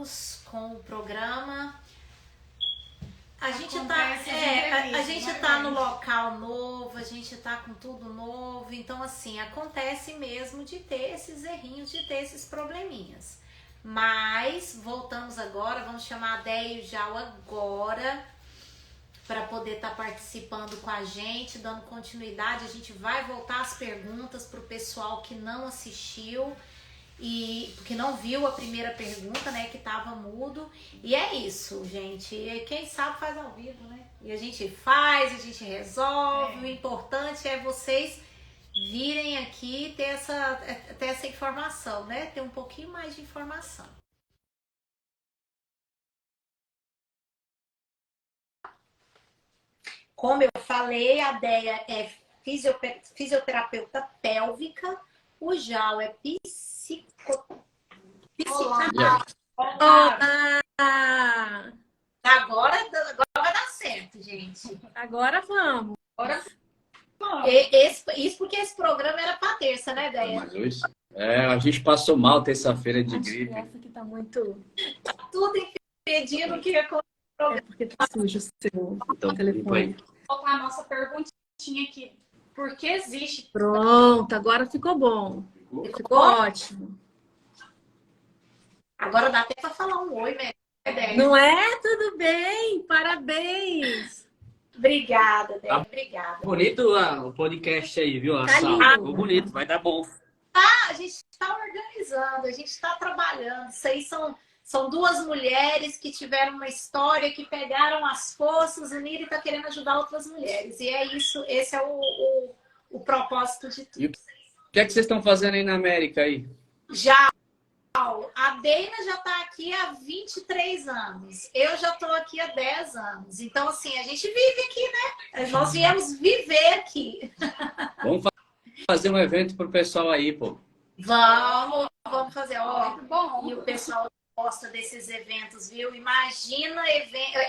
vamos com o programa. A gente tá no local novo, a gente tá com tudo novo, então assim, acontece mesmo de ter esses errinhos, de ter esses probleminhas. Mas voltamos agora, vamos chamar a Déia e o Jal agora para poder estar participando com a gente, dando continuidade. A gente vai voltar as perguntas para o pessoal que não assistiu e que não viu a primeira pergunta, né, que estava mudo. E é isso, gente. Quem sabe faz ao vivo, né? E a gente faz, a gente resolve. O importante é vocês virem aqui ter essa informação, né? Ter um pouquinho mais de informação. Como eu falei, a Déia é fisioterapeuta pélvica, o Jal é Olá! Agora vai dar certo, gente. Agora vamos. Isso porque esse programa era para terça, né, Déia? Mas hoje, a gente passou mal terça-feira de gripe. Essa aqui tá muito... Tá tudo impedindo que aconteça. É porque tá sujo o seu telefone. Vou colocar a nossa perguntinha aqui. Por que existe... Pronto, agora ficou bom. Ficou ótimo. Agora dá até para falar um oi, né, Déia? Não é? Tudo bem, parabéns. Obrigada, Déia, obrigada. Bonito o podcast aí, viu? A Tá sala. lindo. Ficou bonito, vai dar bom. A gente está organizando, a gente está trabalhando. Isso aí são duas mulheres que tiveram uma história, que pegaram as forças, uniram e estão querendo ajudar outras mulheres. E é isso, esse é o propósito de tudo. E o que é que vocês estão fazendo aí na América aí? A Deina já está aqui há 23 anos. Eu já estou aqui há 10 anos. Então, assim, a gente vive aqui, né? Nós viemos viver aqui. Vamos fazer um evento pro pessoal aí, pô. Vamos fazer. Ó, Muito bom. e o pessoal gosta desses eventos, viu? Imagina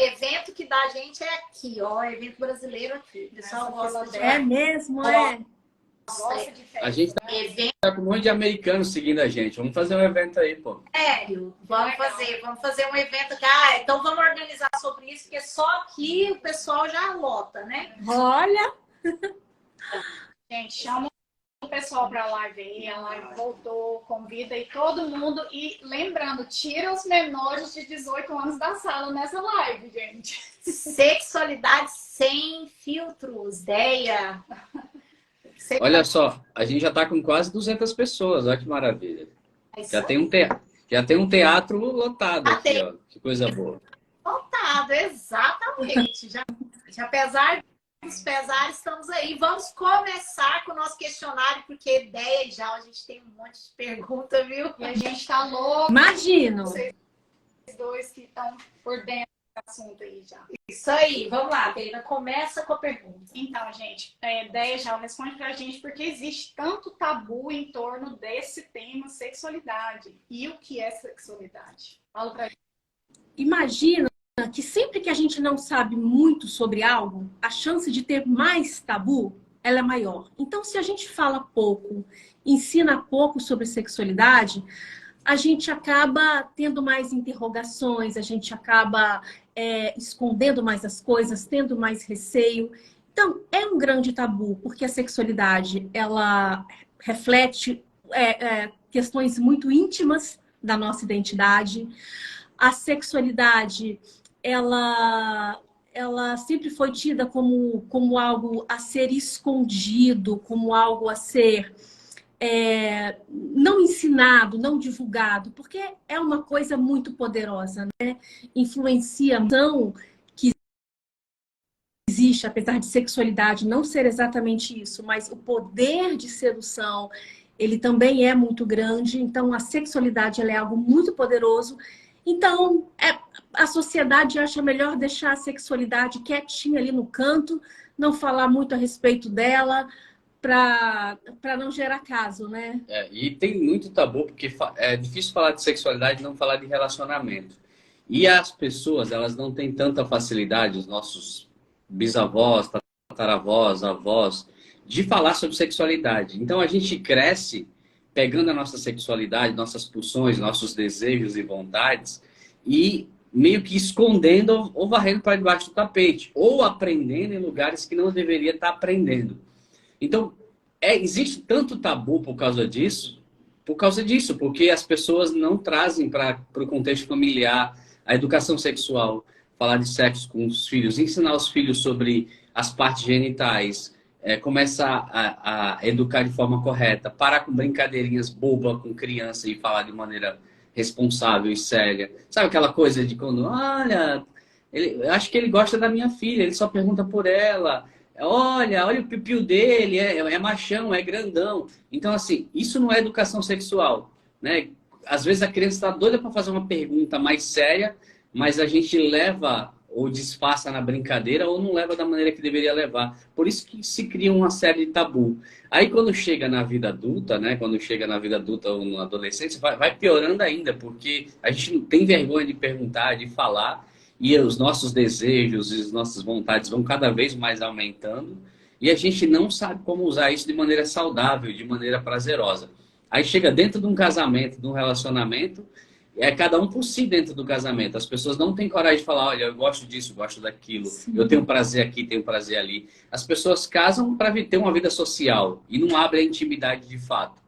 evento que dá gente é aqui, ó. Evento brasileiro aqui. O pessoal gosta de... É mesmo, é? Gosta de festa. A gente tá com um monte de americanos seguindo a gente. Vamos fazer um evento aí, pô. Sério, vamos fazer um evento aqui. Então vamos organizar sobre isso, porque só aqui o pessoal já lota, né? Olha! Gente, chama o pessoal para a live aí. A live voltou, convida aí todo mundo. E lembrando, tira os menores de 18 anos da sala nessa live, gente. Sexualidade sem filtros, Déia. Olha só, a gente já tá com quase 200 pessoas. Olha que maravilha. Já tem um teatro lotado aqui, ó. Que coisa boa. Lotado, exatamente. Já apesar dos pesares, estamos aí. Vamos começar com o nosso questionário, porque Déia e Jal, a gente tem um monte de perguntas, viu? E a gente tá louco. Imagino! Vocês dois que estão por dentro do assunto aí já. Isso aí, vamos lá, Deina, começa com a pergunta. Então, gente, Déia já responde pra gente por que existe tanto tabu em torno desse tema sexualidade. E o que é sexualidade? Fala pra gente. Imagina que sempre que a gente não sabe muito sobre algo, a chance de ter mais tabu, ela é maior. Então, se a gente fala pouco, ensina pouco sobre sexualidade, a gente acaba tendo mais interrogações, a gente acaba escondendo mais as coisas, tendo mais receio. Então, é um grande tabu, porque a sexualidade, ela reflete questões muito íntimas da nossa identidade. A sexualidade, ela sempre foi tida como algo a ser escondido, como algo a ser não ensinado, não divulgado, porque é uma coisa muito poderosa, né? Influencia a ação que existe, apesar de sexualidade não ser exatamente isso, mas o poder de sedução, ele também é muito grande. Então, a sexualidade ela é algo muito poderoso. Então, a sociedade acha melhor deixar a sexualidade quietinha ali no canto, não falar muito a respeito dela, para não gerar caso, né? E tem muito tabu, porque é difícil falar de sexualidade e não falar de relacionamento. E as pessoas, elas não têm tanta facilidade, os nossos bisavós, tataravós, avós, de falar sobre sexualidade. Então a gente cresce pegando a nossa sexualidade, nossas pulsões, nossos desejos e vontades, e meio que escondendo ou varrendo para debaixo do tapete, ou aprendendo em lugares que não deveria estar aprendendo. Então, existe tanto tabu por causa disso, porque as pessoas não trazem para o contexto familiar a educação sexual, falar de sexo com os filhos, ensinar os filhos sobre as partes genitais, começar a educar de forma correta, parar com brincadeirinhas bobas com criança e falar de maneira responsável e séria. Sabe aquela coisa de quando, olha, eu acho que ele gosta da minha filha, ele só pergunta por ela. Olha o pipiu dele, é machão, é grandão. Então, assim, isso não é educação sexual, né? Às vezes a criança está doida para fazer uma pergunta mais séria, mas a gente leva ou disfarça na brincadeira ou não leva da maneira que deveria levar. Por isso que se cria uma série de tabu. Aí quando chega na vida adulta, né? Quando chega na vida adulta ou na adolescência, vai piorando ainda, porque a gente não tem vergonha de perguntar, de falar, e os nossos desejos e as nossas vontades vão cada vez mais aumentando, e a gente não sabe como usar isso de maneira saudável, de maneira prazerosa. Aí chega dentro de um casamento, de um relacionamento, cada um por si dentro do casamento. As pessoas não têm coragem de falar, olha, eu gosto disso, gosto daquilo, sim, eu tenho prazer aqui, tenho prazer ali. As pessoas casam para ter uma vida social e não abrem a intimidade de fato.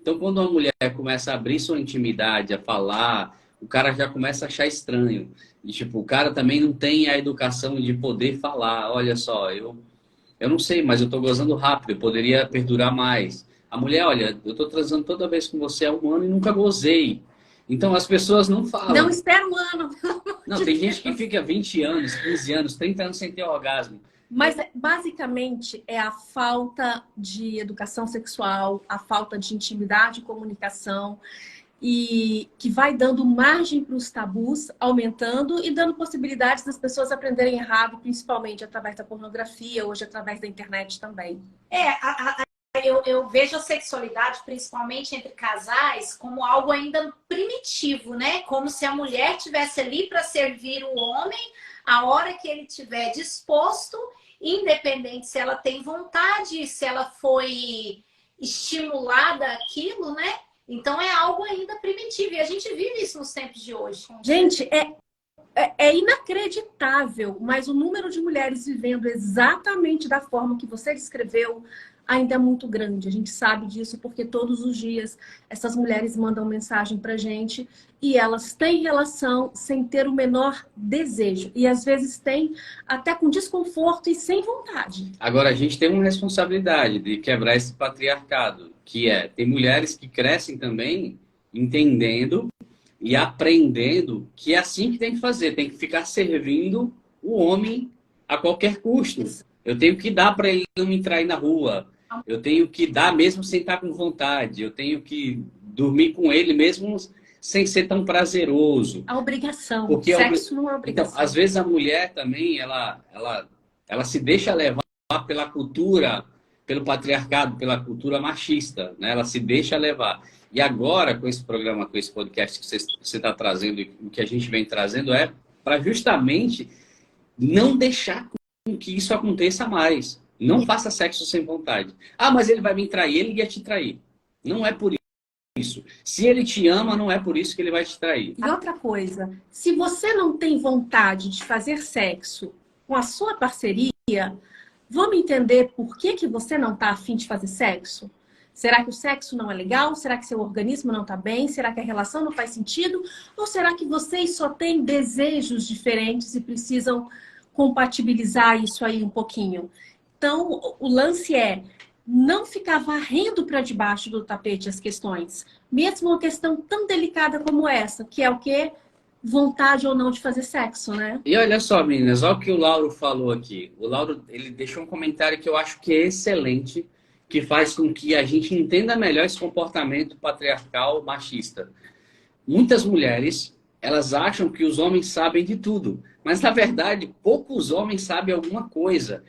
Então, quando uma mulher começa a abrir sua intimidade, a falar, o cara já começa a achar estranho. E, tipo, o cara também não tem a educação de poder falar, olha só, eu não sei, mas eu tô gozando rápido, eu poderia perdurar mais. A mulher, olha, eu tô transando toda vez com você há um ano e nunca gozei. Então, as pessoas não falam. Não espera um ano. Não, tem gente que fica 20 anos, 15 anos, 30 anos sem ter orgasmo. Mas, basicamente, é a falta de educação sexual, a falta de intimidade e comunicação, e que vai dando margem para os tabus, aumentando e dando possibilidades das pessoas aprenderem errado, principalmente através da pornografia, hoje através da internet também. Eu vejo a sexualidade, principalmente entre casais, como algo ainda primitivo, né? Como se a mulher estivesse ali para servir o homem a hora que ele estiver disposto, independente se ela tem vontade, se ela foi estimulada aquilo, né? Então é algo ainda primitivo. E a gente vive isso nos tempos de hoje. Gente, é inacreditável, mas o número de mulheres vivendo exatamente da forma que você descreveu ainda é muito grande. A gente sabe disso porque todos os dias essas mulheres mandam mensagem pra gente e elas têm relação sem ter o menor desejo. E às vezes têm até com desconforto e sem vontade. Agora, a gente tem uma responsabilidade de quebrar esse patriarcado, que tem mulheres que crescem também entendendo e aprendendo que é assim que tem que fazer. Tem que ficar servindo o homem a qualquer custo. Eu tenho que dar para ele não me trair na rua. Eu tenho que dar mesmo sem estar com vontade. Eu tenho que dormir com ele mesmo sem ser tão prazeroso. A obrigação. Porque sexo não é obrigação. Então, às vezes a mulher também, ela se deixa levar pela cultura, pelo patriarcado, pela cultura machista, né? Ela se deixa levar. E agora, com esse programa, com esse podcast que você está trazendo, e o que a gente vem trazendo para justamente não deixar com que isso aconteça mais. Não faça sexo sem vontade. Ah, mas ele vai me trair, ele ia te trair. Não é por isso. Se ele te ama, não é por isso que ele vai te trair. E outra coisa, se você não tem vontade de fazer sexo com a sua parceria, vamos entender por que você não está afim de fazer sexo? Será que o sexo não é legal? Será que seu organismo não está bem? Será que a relação não faz sentido? Ou será que vocês só têm desejos diferentes e precisam compatibilizar isso aí um pouquinho? Então, o lance é não ficar varrendo para debaixo do tapete as questões. Mesmo uma questão tão delicada como essa, que é o quê? Vontade ou não de fazer sexo, né? E olha só, meninas, olha o que o Lauro falou aqui. O Lauro, ele deixou um comentário que eu acho que é excelente, que faz com que a gente entenda melhor esse comportamento patriarcal machista. Muitas mulheres, elas acham que os homens sabem de tudo, mas na verdade, poucos homens sabem alguma coisa.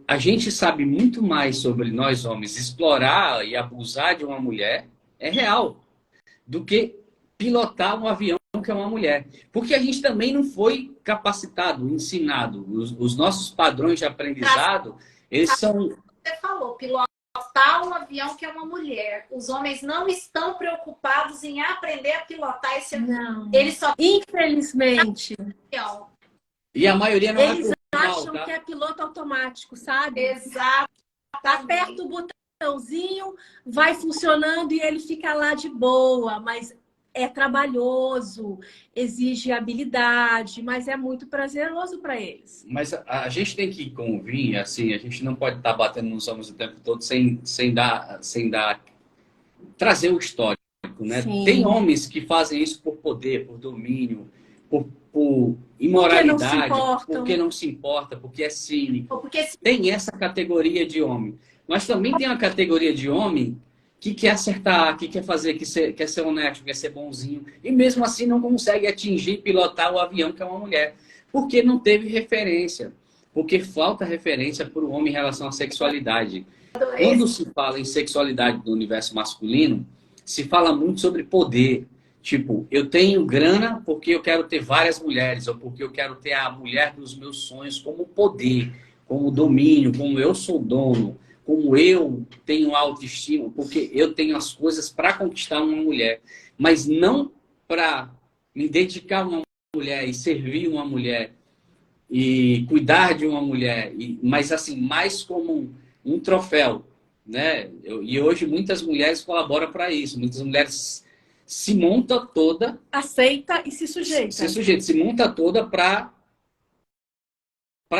A gente sabe muito mais sobre nós homens explorar e abusar de uma mulher, é real, do que pilotar um avião que é uma mulher. Porque a gente também não foi capacitado, ensinado. Os nossos padrões de aprendizado, eles são... Você falou, pilotar pilotar um avião que é uma mulher. Os homens não estão preocupados em aprender a pilotar esse avião. Não. Eles só Infelizmente. avião. E a maioria não Eles é por mal, acham tá? que é piloto automático, sabe? Exato. Aperta o botãozinho, vai funcionando e ele fica lá de boa, mas é trabalhoso, exige habilidade, mas é muito prazeroso para eles. Mas a gente tem que convir, assim, a gente não pode estar batendo nos ombros o tempo todo sem dar trazer o histórico, né? Sim. Tem homens que fazem isso por poder, por domínio, por imoralidade, porque não se importa, porque é cínico. Porque Tem essa categoria de homem. Mas também tem uma categoria de homem que quer acertar, que quer fazer, quer ser honesto, quer ser bonzinho. E mesmo assim não consegue atingir e pilotar o avião que é uma mulher. Porque não teve referência. Porque falta referência para o homem em relação à sexualidade. Quando se fala em sexualidade do universo masculino, se fala muito sobre poder. Tipo, eu tenho grana porque eu quero ter várias mulheres, ou porque eu quero ter a mulher dos meus sonhos como poder, como domínio, como eu sou dono, como eu tenho autoestima, porque eu tenho as coisas para conquistar uma mulher, mas não para me dedicar a uma mulher e servir uma mulher e cuidar de uma mulher, mas assim, mais como um troféu, né? E hoje muitas mulheres colaboram para isso, muitas mulheres se monta toda, aceita e se sujeita. Se monta toda para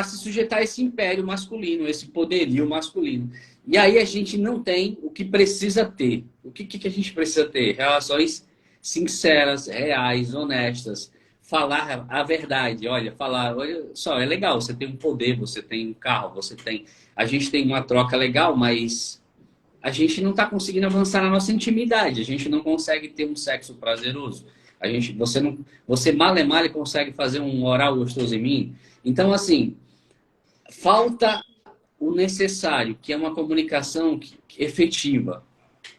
se sujeitar a esse império masculino, esse poderio masculino. E aí a gente não tem o que precisa ter. O que a gente precisa ter? Relações sinceras, reais, honestas. Falar a verdade. Olha só, é legal, você tem um poder, você tem um carro, a gente tem uma troca legal, mas a gente não está conseguindo avançar na nossa intimidade. A gente não consegue ter um sexo prazeroso. Você mal e mal consegue fazer um oral gostoso em mim. Então, assim, falta o necessário, que é uma comunicação efetiva.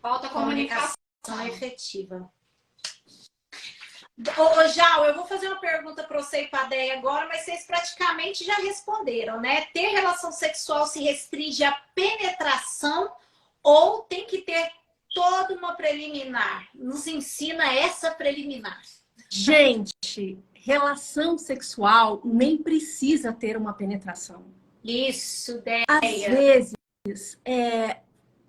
Falta comunicação efetiva. Ô, Jal, eu vou fazer uma pergunta para você e para a Déia agora, mas vocês praticamente já responderam, né? Ter relação sexual se restringe à penetração ou tem que ter toda uma preliminar? Nos ensina essa preliminar. Gente, relação sexual nem precisa ter uma penetração. Isso, Déia. Às vezes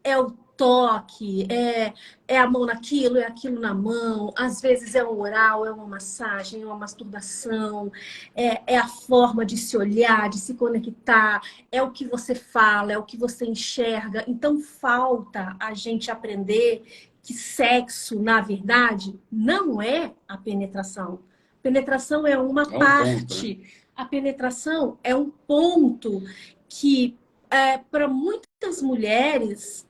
é o toque, é a mão naquilo, é aquilo na mão. Às vezes é um oral, é uma massagem, é uma masturbação, é a forma de se olhar, de se conectar, é o que você fala, é o que você enxerga. Então falta a gente aprender que sexo, na verdade, não é a penetração. Penetração é uma parte. A penetração é um ponto que, para muitas mulheres,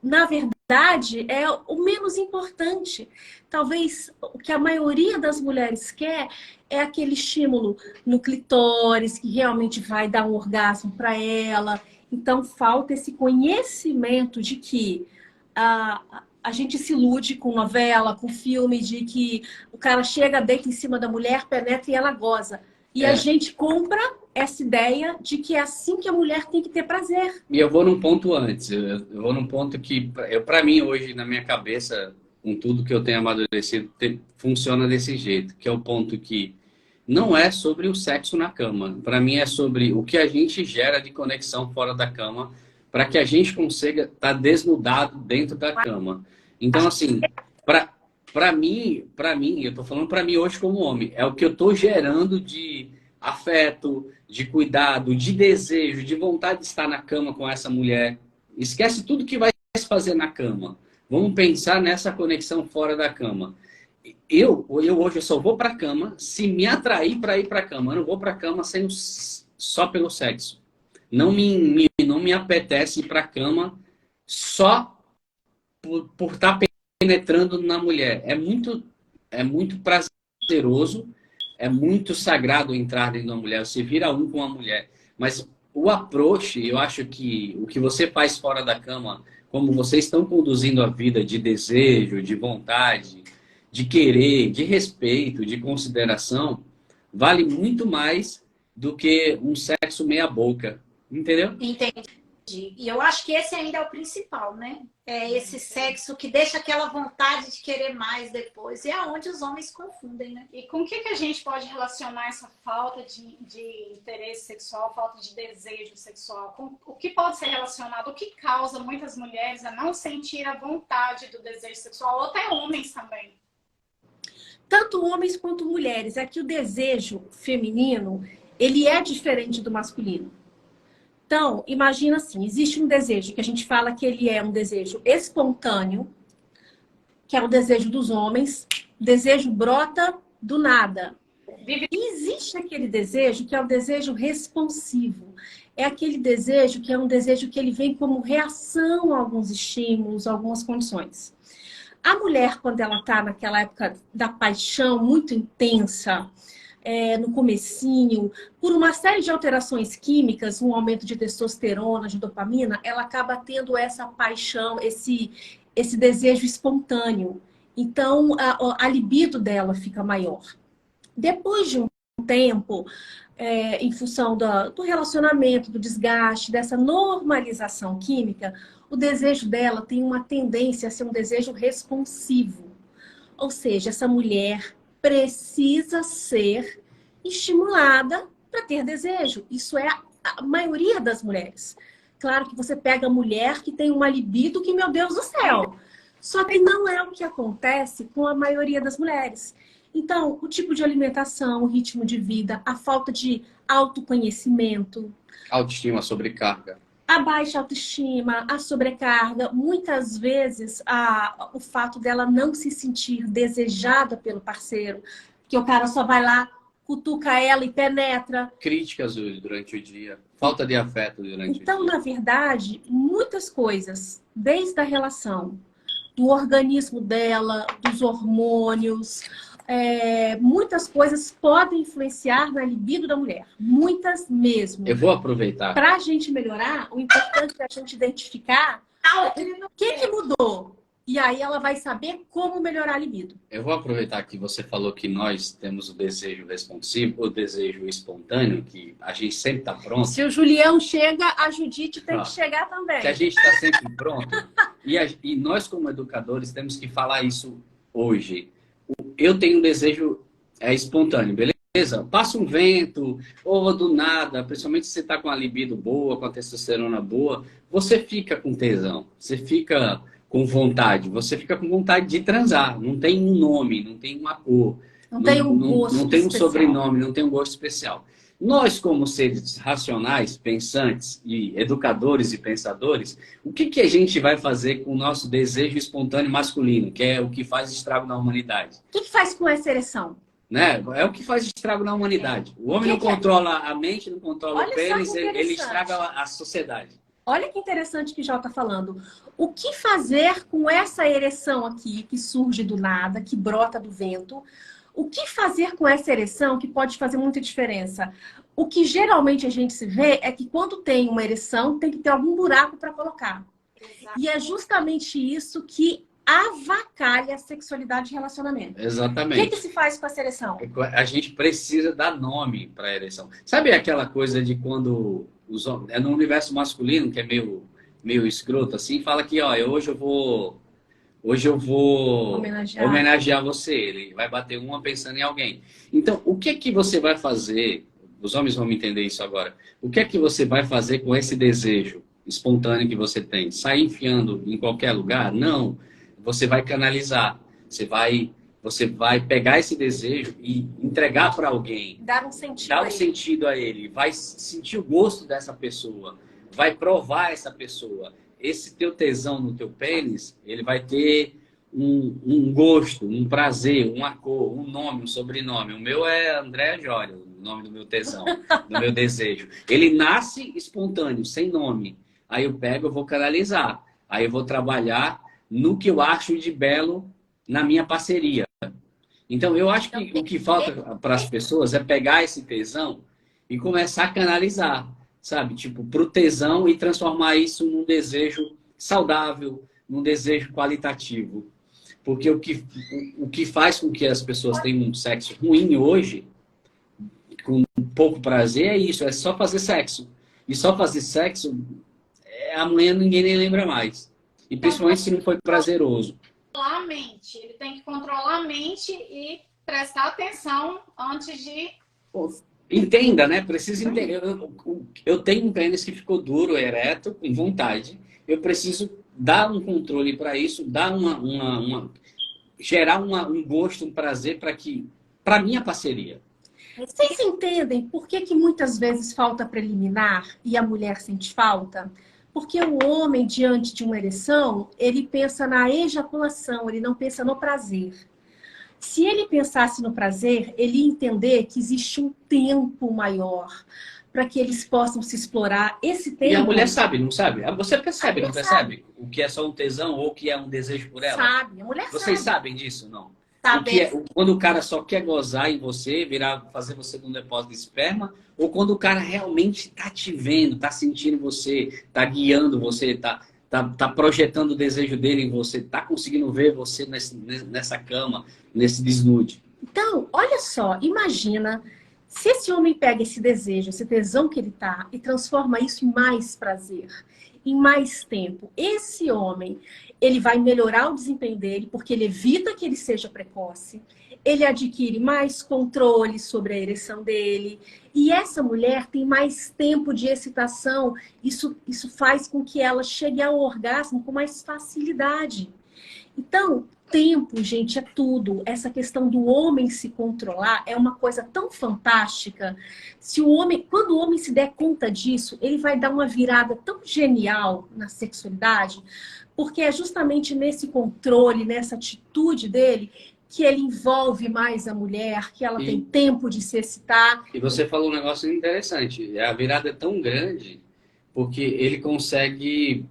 na verdade, é o menos importante. Talvez o que a maioria das mulheres quer é aquele estímulo no clitóris, que realmente vai dar um orgasmo para ela. Então, falta esse conhecimento de que a gente se ilude com novela, com filme, de que o cara chega, deita em cima da mulher, penetra e ela goza. E a gente compra essa ideia de que é assim que a mulher tem que ter prazer. E eu vou num ponto antes. Eu vou num ponto que, para mim, hoje, na minha cabeça, com tudo que eu tenho amadurecido, funciona desse jeito. Que é o ponto que não é sobre o sexo na cama. Para mim, é sobre o que a gente gera de conexão fora da cama para que a gente consiga estar desnudado dentro da cama. Então, assim, para mim, eu tô falando para mim hoje como homem, é o que eu tô gerando de afeto, de cuidado, de desejo, de vontade de estar na cama com essa mulher. Esquece tudo que vai se fazer na cama. Vamos pensar nessa conexão fora da cama. Eu hoje só vou para a cama se me atrair para ir para a cama. Eu não vou para a cama só pelo sexo. Não me apetece ir para a cama só por estar penetrando na mulher. É muito prazeroso, é muito sagrado entrar dentro da mulher. Você vira um com a mulher. Mas o approach, eu acho que o que você faz fora da cama, como vocês estão conduzindo a vida de desejo, de vontade, de querer, de respeito, de consideração, vale muito mais do que um sexo meia boca. Entendeu? Entendi. E eu acho que esse ainda é o principal, né? É esse sexo que deixa aquela vontade de querer mais depois. E é onde os homens confundem, né? E com o que a gente pode relacionar essa falta de interesse sexual, falta de desejo sexual? Com o que pode ser relacionado? O que causa muitas mulheres a não sentir a vontade do desejo sexual? Ou até homens também. Tanto homens quanto mulheres. É que o desejo feminino, ele é diferente do masculino. Então, imagina assim, existe um desejo que a gente fala que ele é um desejo espontâneo, que é o desejo dos homens. O desejo brota do nada. E existe aquele desejo que é o desejo responsivo. É aquele desejo que é um desejo que ele vem como reação a alguns estímulos, a algumas condições. A mulher, quando ela está naquela época da paixão muito intensa, no comecinho, por uma série de alterações químicas, um aumento de testosterona, de dopamina, ela acaba tendo essa paixão, esse desejo espontâneo. Então, a libido dela fica maior. Depois de um tempo, em função do relacionamento, do desgaste, dessa normalização química, o desejo dela tem uma tendência a ser um desejo responsivo. Ou seja, essa mulher precisa ser estimulada para ter desejo. Isso é a maioria das mulheres. Claro que você pega a mulher que tem uma libido que, meu Deus do céu. Só que não é o que acontece com a maioria das mulheres. Então, o tipo de alimentação, o ritmo de vida, a falta de autoconhecimento. Autoestima, sobrecarga. A baixa autoestima, a sobrecarga, muitas vezes o fato dela não se sentir desejada pelo parceiro, que o cara só vai lá, cutuca ela e penetra. Críticas durante o dia, falta de afeto durante o dia. Então, na verdade, muitas coisas, desde a relação, do organismo dela, dos hormônios, muitas coisas podem influenciar na libido da mulher. Muitas mesmo. Eu vou aproveitar. Para a gente melhorar, o importante é a gente identificar o que mudou. E aí ela vai saber como melhorar a libido. Eu vou aproveitar que você falou que nós temos o desejo responsivo, o desejo espontâneo, que a gente sempre está pronto. Se o Julião chega, a Judite tem que chegar também. Que a gente está sempre pronto. E nós, como educadores, temos que falar isso hoje. Eu tenho um desejo espontâneo, beleza? Passa um vento, ou do nada, principalmente se você está com a libido boa, com a testosterona boa, você fica com tesão, você fica com vontade, você fica com vontade de transar. Não tem um nome, não tem uma cor. Não tem um gosto não tem um especial. sobrenome, não tem um gosto especial. Nós, como seres racionais, pensantes e educadores e pensadores, o que a gente vai fazer com o nosso desejo espontâneo masculino, que é o que faz estrago na humanidade? O que faz com essa ereção? Né? É o que faz estrago na humanidade. O homem não controla a mente, não controla o pênis, ele estraga a sociedade. Olha que interessante que o Jó está falando. O que fazer com essa ereção aqui, que surge do nada, que brota do vento? O que fazer com essa ereção que pode fazer muita diferença? O que geralmente a gente se vê é que quando tem uma ereção, tem que ter algum buraco para colocar. Exato. E é justamente isso que avacalha a sexualidade de relacionamento. Exatamente. O que se faz com essa ereção? A gente precisa dar nome para a ereção. Sabe aquela coisa de quando os homens, no universo masculino, que é meio escroto assim, fala que hoje eu vou homenagear você. Ele vai bater uma pensando em alguém. Então, o que você vai fazer? Os homens vão me entender isso agora. O que você vai fazer com esse desejo espontâneo que você tem? Sair enfiando em qualquer lugar? Não. Você vai canalizar. Você vai pegar esse desejo e entregar para alguém. Dar um sentido. Dar um sentido a ele. Vai sentir o gosto dessa pessoa. Vai provar essa pessoa. Esse teu tesão no teu pênis, ele vai ter um gosto, um prazer, uma cor, um nome, um sobrenome. O meu é André Jório, o nome do meu tesão, do meu desejo. Ele nasce espontâneo, sem nome. Aí eu pego, eu vou canalizar. Aí eu vou trabalhar no que eu acho de belo na minha parceria. Então, eu acho que o que falta para as pessoas é pegar esse tesão e começar a canalizar, sabe? Tipo, pro tesão e transformar isso num desejo saudável, num desejo qualitativo. Porque o que faz com que as pessoas tenham um sexo ruim hoje, com pouco prazer, é isso, é só fazer sexo. E só fazer sexo amanhã ninguém nem lembra mais. E principalmente se não foi prazeroso. Controlar a mente. Ele tem que controlar a mente e prestar atenção antes de... Entenda, né? Precisa entender. Eu tenho um pênis que ficou duro, ereto, com vontade. Eu preciso dar um controle para isso, dar gerar um gosto, um prazer para minha parceria. Vocês entendem por que muitas vezes falta preliminar e a mulher sente falta? Porque o homem, diante de uma ereção, ele pensa na ejaculação, ele não pensa no prazer. Se ele pensasse no prazer, ele ia entender que existe um tempo maior para que eles possam se explorar. Esse tempo... E a mulher sabe, não sabe? Você percebe, não percebe? Sabe. O que é só um tesão ou o que é um desejo por ela? Sabe, a mulher Vocês sabe. sabem disso, não? Quando o cara só quer gozar em você, fazer você num depósito de esperma, ou quando o cara realmente tá te vendo, tá sentindo você, tá guiando você, tá projetando o desejo dele em você, tá conseguindo ver você nessa cama, nesse desnude. Então, olha só, imagina se esse homem pega esse desejo, esse tesão que ele tá e transforma isso em mais prazer, em mais tempo. Esse homem, ele vai melhorar o desempenho dele, porque ele evita que ele seja precoce, ele adquire mais controle sobre a ereção dele, e essa mulher tem mais tempo de excitação. Isso faz com que ela chegue ao orgasmo com mais facilidade. Então, tempo, gente, é tudo. Essa questão do homem se controlar é uma coisa tão fantástica. Quando o homem se der conta disso, ele vai dar uma virada tão genial na sexualidade, porque é justamente nesse controle, nessa atitude dele, que ele envolve mais a mulher, que ela tem tempo de se excitar. E você falou um negócio interessante. A virada é tão grande porque ele consegue...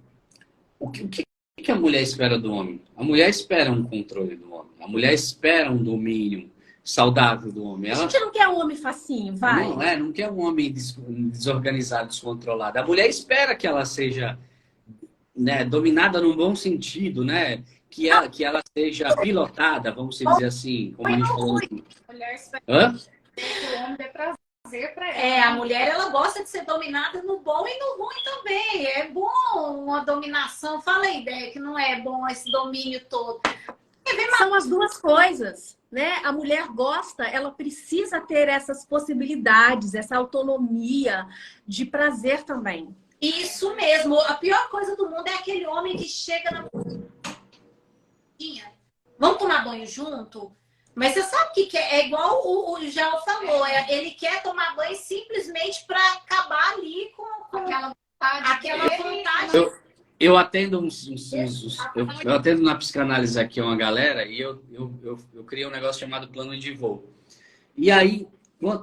O que a mulher espera do homem? A mulher espera um controle do homem. A mulher espera um domínio saudável do homem. A gente não quer um homem facinho, vai. Não quer um homem desorganizado, descontrolado. A mulher espera que ela seja, né, dominada num bom sentido, né? Que ela seja pilotada, vamos dizer assim, como a gente falou. A mulher espera Hã? que o homem dê prazer pra ela. A mulher, ela gosta de ser dominada no bom e no ruim também. É bom uma dominação. Fala aí, ideia que não é bom esse domínio todo. São as duas coisas, né? A mulher gosta, ela precisa ter essas possibilidades, essa autonomia de prazer também. Isso mesmo. A pior coisa do mundo é aquele homem que chega na... Vamos tomar banho junto? Mas você sabe o que é? É igual o João falou. Ele quer tomar banho simplesmente para acabar ali com aquela vontade. Eu atendo eu atendo na psicanálise aqui uma galera e eu criei um negócio chamado plano de voo. E aí,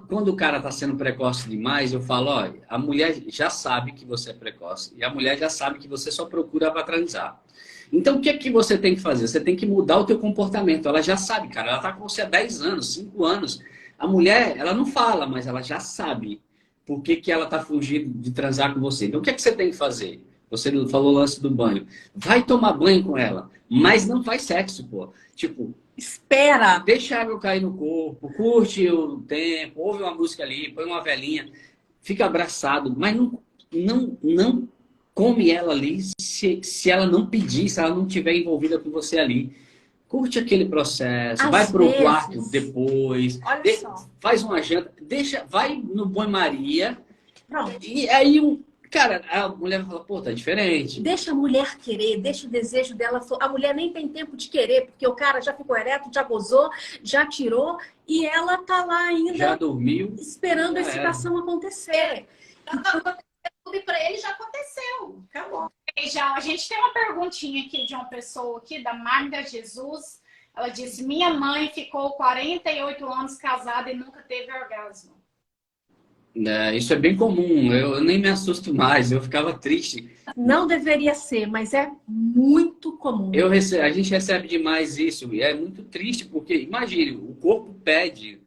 quando o cara está sendo precoce demais, eu falo, ó, a mulher já sabe que você é precoce e a mulher já sabe que você só procura para transar. Então, o que é que você tem que fazer? Você tem que mudar o teu comportamento. Ela já sabe, cara. Ela está com você há 10 anos, 5 anos. A mulher, ela não fala, mas ela já sabe por que ela está fugindo de transar com você. Então, o que é que você tem que fazer? Você falou o lance do banho. Vai tomar banho com ela, mas não faz sexo, pô. Tipo, espera. Deixa a água cair no corpo, curte o tempo, ouve uma música ali, põe uma velinha, fica abraçado, mas não come ela ali se ela não pedir, se ela não estiver envolvida com você ali. Curte aquele processo, vai pro quarto depois, faz uma janta, vai no banho-maria. E aí, cara, a mulher fala, pô, tá diferente. Deixa a mulher querer, deixa o desejo dela. A mulher nem tem tempo de querer, porque o cara já ficou ereto, já gozou, já tirou, e ela tá lá ainda. Já dormiu. Esperando a excitação acontecer. E para ele já aconteceu. Acabou. Já, a gente tem uma perguntinha aqui de uma pessoa aqui, da Magda Jesus. Ela disse, minha mãe ficou 48 anos casada e nunca teve orgasmo. Isso é bem comum, eu nem me assusto mais, eu ficava triste. Não deveria ser, mas é muito comum. A gente recebe demais isso, e é muito triste, porque, imagine, o corpo pede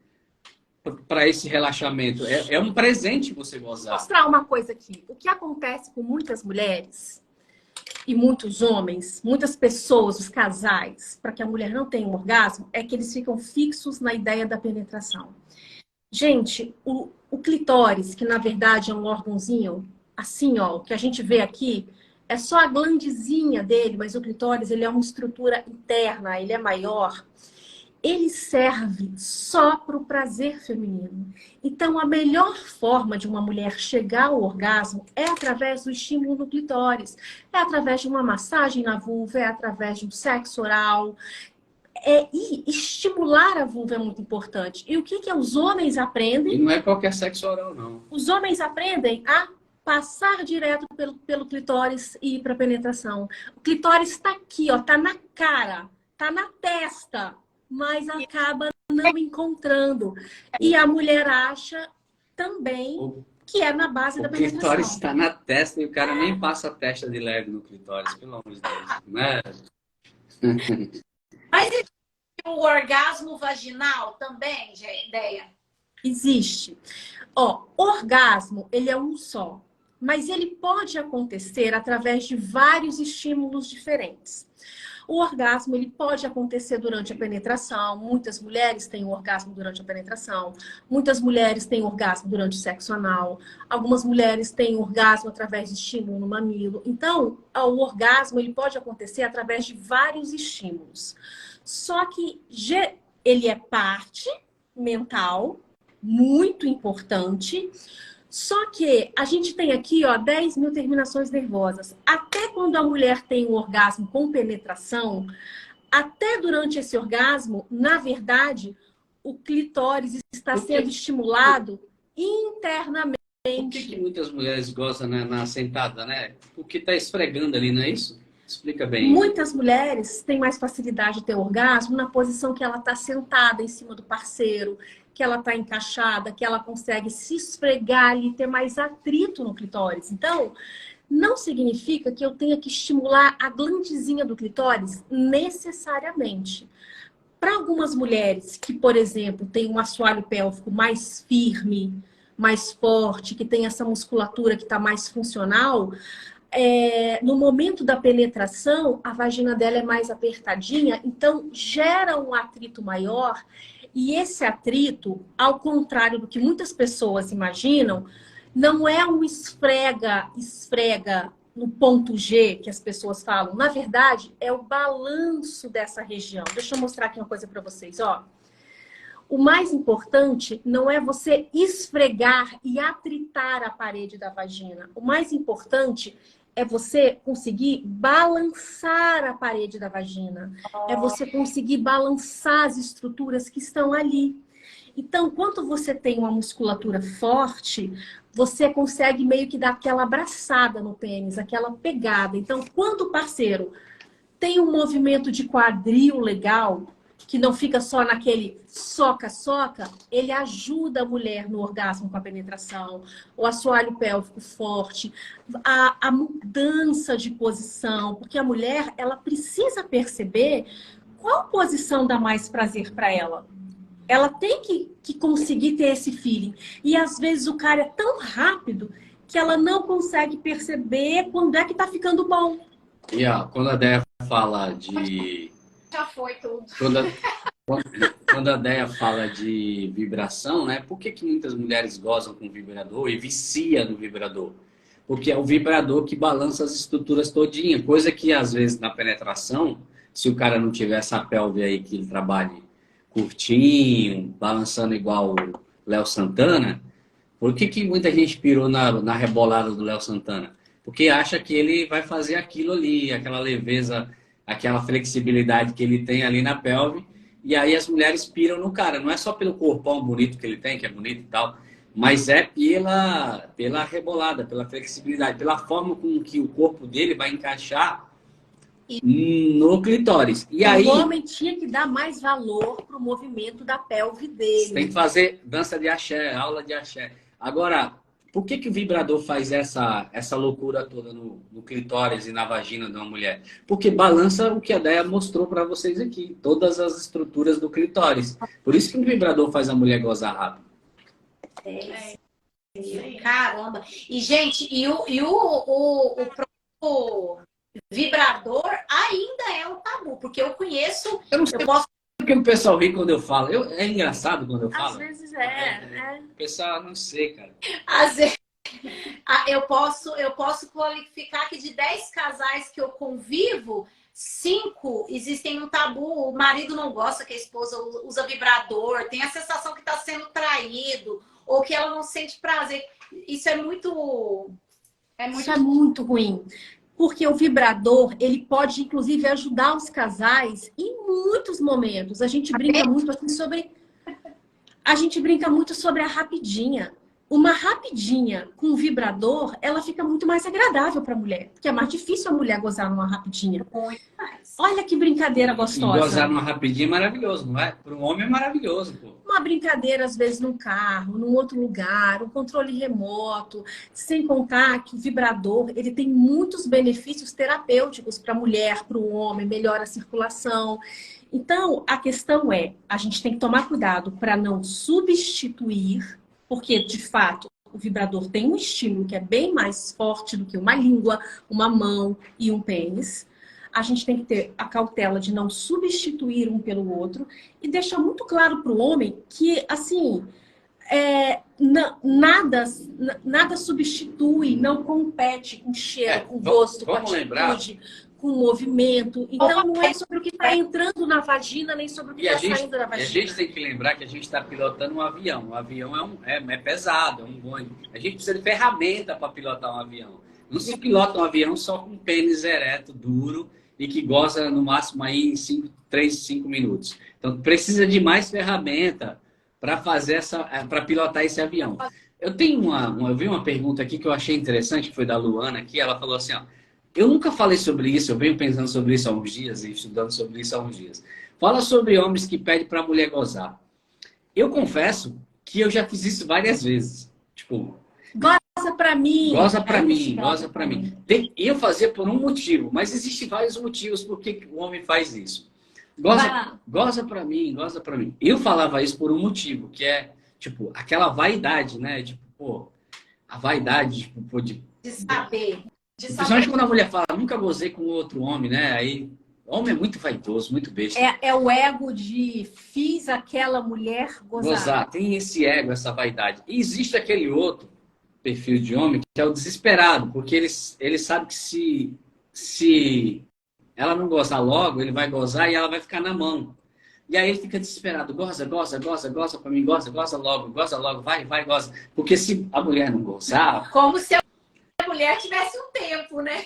para esse relaxamento. É um presente você gozar. Vou mostrar uma coisa aqui. O que acontece com muitas mulheres e muitos homens, muitas pessoas, os casais, para que a mulher não tenha um orgasmo, é que eles ficam fixos na ideia da penetração. Gente, o clitóris, que na verdade é um órgãozinho, assim, ó, que a gente vê aqui, é só a glandezinha dele, mas o clitóris ele é uma estrutura interna, ele é maior. Ele serve só para o prazer feminino. Então, a melhor forma de uma mulher chegar ao orgasmo é através do estímulo no clitóris. É através de uma massagem na vulva, é através de um sexo oral. E estimular a vulva é muito importante. E o que os homens aprendem? E não é qualquer sexo oral, não. Os homens aprendem a passar direto pelo clitóris e ir para a penetração. O clitóris está aqui, ó, tá na cara, tá na testa, mas acaba não encontrando. E a mulher acha também que é na base da penetração. O clitóris está na testa e o cara nem passa a testa de leve no clitóris, pelo amor de Deus. Né? Mas existe o orgasmo vaginal também, ideia? Existe. Ó, orgasmo, ele é um só. Mas ele pode acontecer através de vários estímulos diferentes. O orgasmo, ele pode acontecer durante a penetração. Muitas mulheres têm orgasmo durante a penetração. Muitas mulheres têm orgasmo durante o sexo anal. Algumas mulheres têm orgasmo através de estímulo no mamilo. Então, o orgasmo, ele pode acontecer através de vários estímulos. Só que ele é parte mental, muito importante. Só que a gente tem aqui, ó, 10 mil terminações nervosas. Até quando a mulher tem um orgasmo com penetração, até durante esse orgasmo, na verdade, o clitóris está sendo estimulado internamente. Por que muitas mulheres gostam na sentada, né? Porque tá esfregando ali, não é isso? Explica bem. Muitas mulheres têm mais facilidade de ter orgasmo na posição que ela está sentada em cima do parceiro, que ela está encaixada, que ela consegue se esfregar ali, ter mais atrito no clitóris. Então, não significa que eu tenha que estimular a glandezinha do clitóris necessariamente. Para algumas mulheres que, por exemplo, têm um assoalho pélvico mais firme, mais forte, que tem essa musculatura que está mais funcional, no momento da penetração, a vagina dela é mais apertadinha, então gera um atrito maior. E esse atrito, ao contrário do que muitas pessoas imaginam, não é um esfrega no ponto G que as pessoas falam. Na verdade, é o balanço dessa região. Deixa eu mostrar aqui uma coisa para vocês, ó. O mais importante não é você esfregar e atritar a parede da vagina. O mais importante é você conseguir balançar a parede da vagina. É você conseguir balançar as estruturas que estão ali. Então, quando você tem uma musculatura forte, você consegue meio que dar aquela abraçada no pênis, aquela pegada. Então, quando o parceiro tem um movimento de quadril legal, que não fica só naquele soca-soca, ele ajuda a mulher no orgasmo com a penetração, o assoalho pélvico forte, a mudança de posição, porque a mulher, ela precisa perceber qual posição dá mais prazer para ela. Ela tem que conseguir ter esse feeling. E às vezes o cara é tão rápido que ela não consegue perceber quando é que tá ficando bom. E quando a Déia fala de... Já foi tudo. Quando a Déia fala de vibração, né? Por que muitas mulheres gozam com vibrador e vicia no vibrador? Porque é o vibrador que balança as estruturas todinha. Coisa que, às vezes, na penetração, se o cara não tiver essa pelve aí que ele trabalhe curtinho, balançando igual o Léo Santana, por que muita gente pirou na rebolada do Léo Santana? Porque acha que ele vai fazer aquilo ali, aquela leveza, aquela flexibilidade que ele tem ali na pelve, e aí as mulheres piram no cara. Não é só pelo corpão bonito que ele tem, que é bonito e tal, mas é pela rebolada, pela flexibilidade, pela forma com que o corpo dele vai encaixar no clitóris. E aí, o homem tinha que dar mais valor pro movimento da pelve dele. Tem que fazer dança de axé, aula de axé. Agora, por que o vibrador faz essa loucura toda no clitóris e na vagina de uma mulher? Porque balança o que a Déia mostrou para vocês aqui. Todas as estruturas do clitóris. Por isso que o vibrador faz a mulher gozar rápido. Caramba. E, gente, o vibrador ainda é um tabu. Porque eu conheço... Eu não sei porque o pessoal ri quando eu falo. É engraçado quando eu falo. Às vezes é. O pessoal, não sei, cara. Às vezes Eu posso qualificar que de 10 casais que eu convivo, 5 existem um tabu. O marido não gosta que a esposa usa vibrador, tem a sensação que está sendo traído, ou que ela não sente prazer. Isso é muito... Isso é muito ruim. Porque o vibrador, ele pode, inclusive, ajudar os casais em muitos momentos. A gente brinca muito aqui sobre... A gente brinca muito sobre a rapidinha. Uma rapidinha com vibrador, ela fica muito mais agradável para a mulher. Porque é mais difícil a mulher gozar numa rapidinha. Olha que brincadeira gostosa. E gozar numa rapidinha é maravilhoso, não é? Para um homem é maravilhoso, pô. Uma brincadeira, às vezes, num carro, num outro lugar, um controle remoto. Sem contar que o vibrador, ele tem muitos benefícios terapêuticos para a mulher, para o homem, melhora a circulação. Então, a questão é, a gente tem que tomar cuidado para não substituir, porque, de fato, o vibrador tem um estímulo que é bem mais forte do que uma língua, uma mão e um pênis. A gente tem que ter a cautela de não substituir um pelo outro e deixar muito claro para o homem que, assim, nada substitui, não compete com cheiro, com gosto, com atitude, com movimento. Então, não é sobre o que está entrando na vagina, nem sobre o que está saindo da vagina. A gente tem que lembrar que a gente está pilotando um avião. Um avião é pesado, é um Boeing. A gente precisa de ferramenta para pilotar um avião. Não se pilota um avião só com um pênis ereto, duro, e que goza no máximo aí em 3, 5 minutos. Então, precisa de mais ferramenta para para pilotar esse avião. Eu vi uma pergunta aqui que eu achei interessante, que foi da Luana aqui. Ela falou assim, ó, eu nunca falei sobre isso, eu venho pensando sobre isso há uns dias e estudando sobre isso há uns dias. Fala sobre homens que pedem para a mulher gozar. Eu confesso que eu já fiz isso várias vezes. Tipo, goza pra mim. Goza pra mim, goza pra mim. Eu fazia por um motivo, mas existem vários motivos por que o homem faz isso. Goza pra mim, goza pra mim. Eu falava isso por um motivo, que é, tipo, aquela vaidade, né? Tipo, pô, a vaidade, tipo, pô, de saber. Principalmente quando a mulher fala, nunca gozei com outro homem, né? Aí, homem é muito vaidoso, muito besta. É o ego de fiz aquela mulher gozar. Tem esse ego, essa vaidade. E existe aquele outro perfil de homem que é o desesperado, porque ele sabe que se ela não gozar logo, ele vai gozar e ela vai ficar na mão. E aí ele fica desesperado, goza pra mim, goza logo, vai, goza. Porque se a mulher não gozar... Como se a mulher tivesse um tempo, né?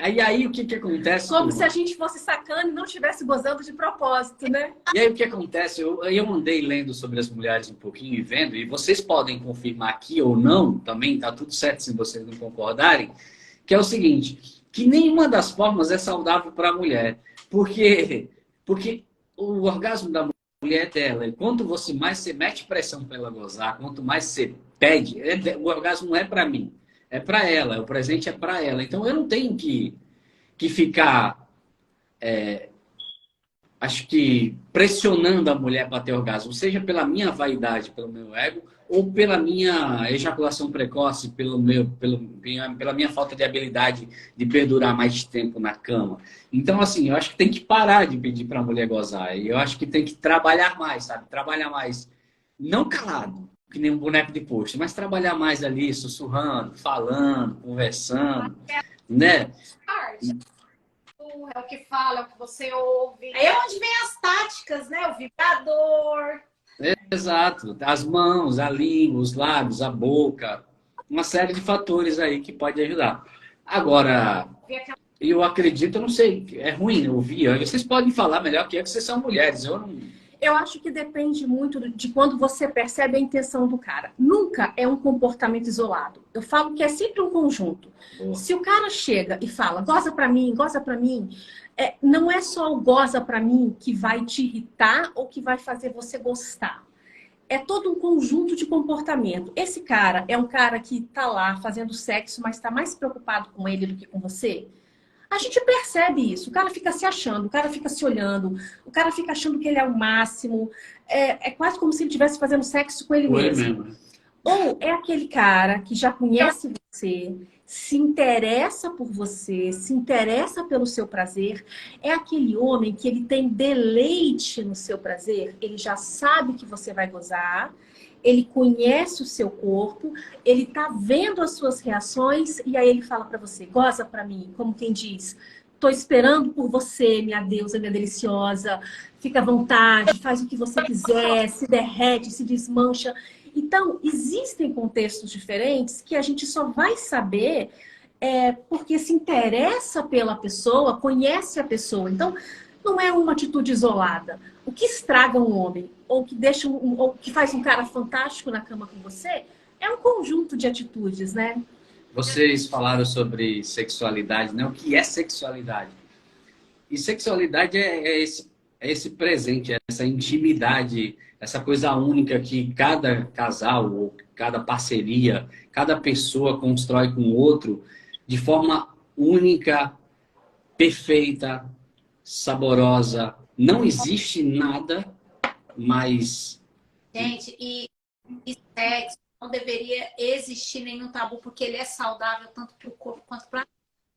Aí o que acontece? Como se a gente fosse sacando e não estivesse gozando de propósito, né? E aí o que acontece? Eu andei lendo sobre as mulheres um pouquinho e vendo, e vocês podem confirmar aqui ou não, também tá tudo certo se vocês não concordarem, que é o seguinte, que nenhuma das formas é saudável para a mulher. Porque o orgasmo da mulher é dela. E quanto mais você mete pressão para ela gozar, quanto mais você pede, o orgasmo não é para mim. É para ela, o presente é para ela. Então eu não tenho que ficar, acho que, pressionando a mulher para ter orgasmo, seja pela minha vaidade, pelo meu ego, ou pela minha ejaculação precoce, pela minha falta de habilidade de perdurar mais tempo na cama. Então, assim, eu acho que tem que parar de pedir para a mulher gozar. E eu acho que tem que trabalhar mais, sabe? Trabalhar mais, não calado, que nem um boneco de posto, mas trabalhar mais ali, sussurrando, falando, conversando, né? É o que fala, é o que você ouve. Aí é onde vem as táticas, né? O vibrador. Exato. As mãos, a língua, os lábios, a boca. Uma série de fatores aí que pode ajudar. Agora, eu acredito, eu não sei, é ruim ouvir. Vocês podem falar melhor que vocês são mulheres. Eu acho que depende muito de quando você percebe a intenção do cara. Nunca é um comportamento isolado. Eu falo que é sempre um conjunto. Boa. Se o cara chega e fala, goza pra mim, não é só o goza pra mim que vai te irritar ou que vai fazer você gostar. É todo um conjunto de comportamento. Esse cara é um cara que tá lá fazendo sexo, mas tá mais preocupado com ele do que com você? A gente percebe isso. O cara fica se achando, o cara fica se olhando, o cara fica achando que ele é o máximo. É quase como se ele estivesse fazendo sexo com ele mesmo. Ou é aquele cara que já conhece você, se interessa por você, se interessa pelo seu prazer, é aquele homem que ele tem deleite no seu prazer, ele já sabe que você vai gozar, ele conhece o seu corpo, ele tá vendo as suas reações e aí ele fala para você, goza para mim, como quem diz, tô esperando por você, minha deusa, minha deliciosa, fica à vontade, faz o que você quiser, se derrete, se desmancha. Então, existem contextos diferentes que a gente só vai saber porque se interessa pela pessoa, conhece a pessoa. Então, não é uma atitude isolada. O que estraga um homem, ou que deixa ou que faz um cara fantástico na cama com você, é um conjunto de atitudes, né? Vocês falaram sobre sexualidade, né? O que é sexualidade? E sexualidade é esse presente, essa intimidade, essa coisa única que cada casal, ou cada parceria, cada pessoa constrói com o outro de forma única, perfeita, saborosa. Não existe nada mais... Gente, e sexo não deveria existir nenhum tabu, porque ele é saudável tanto para o corpo quanto para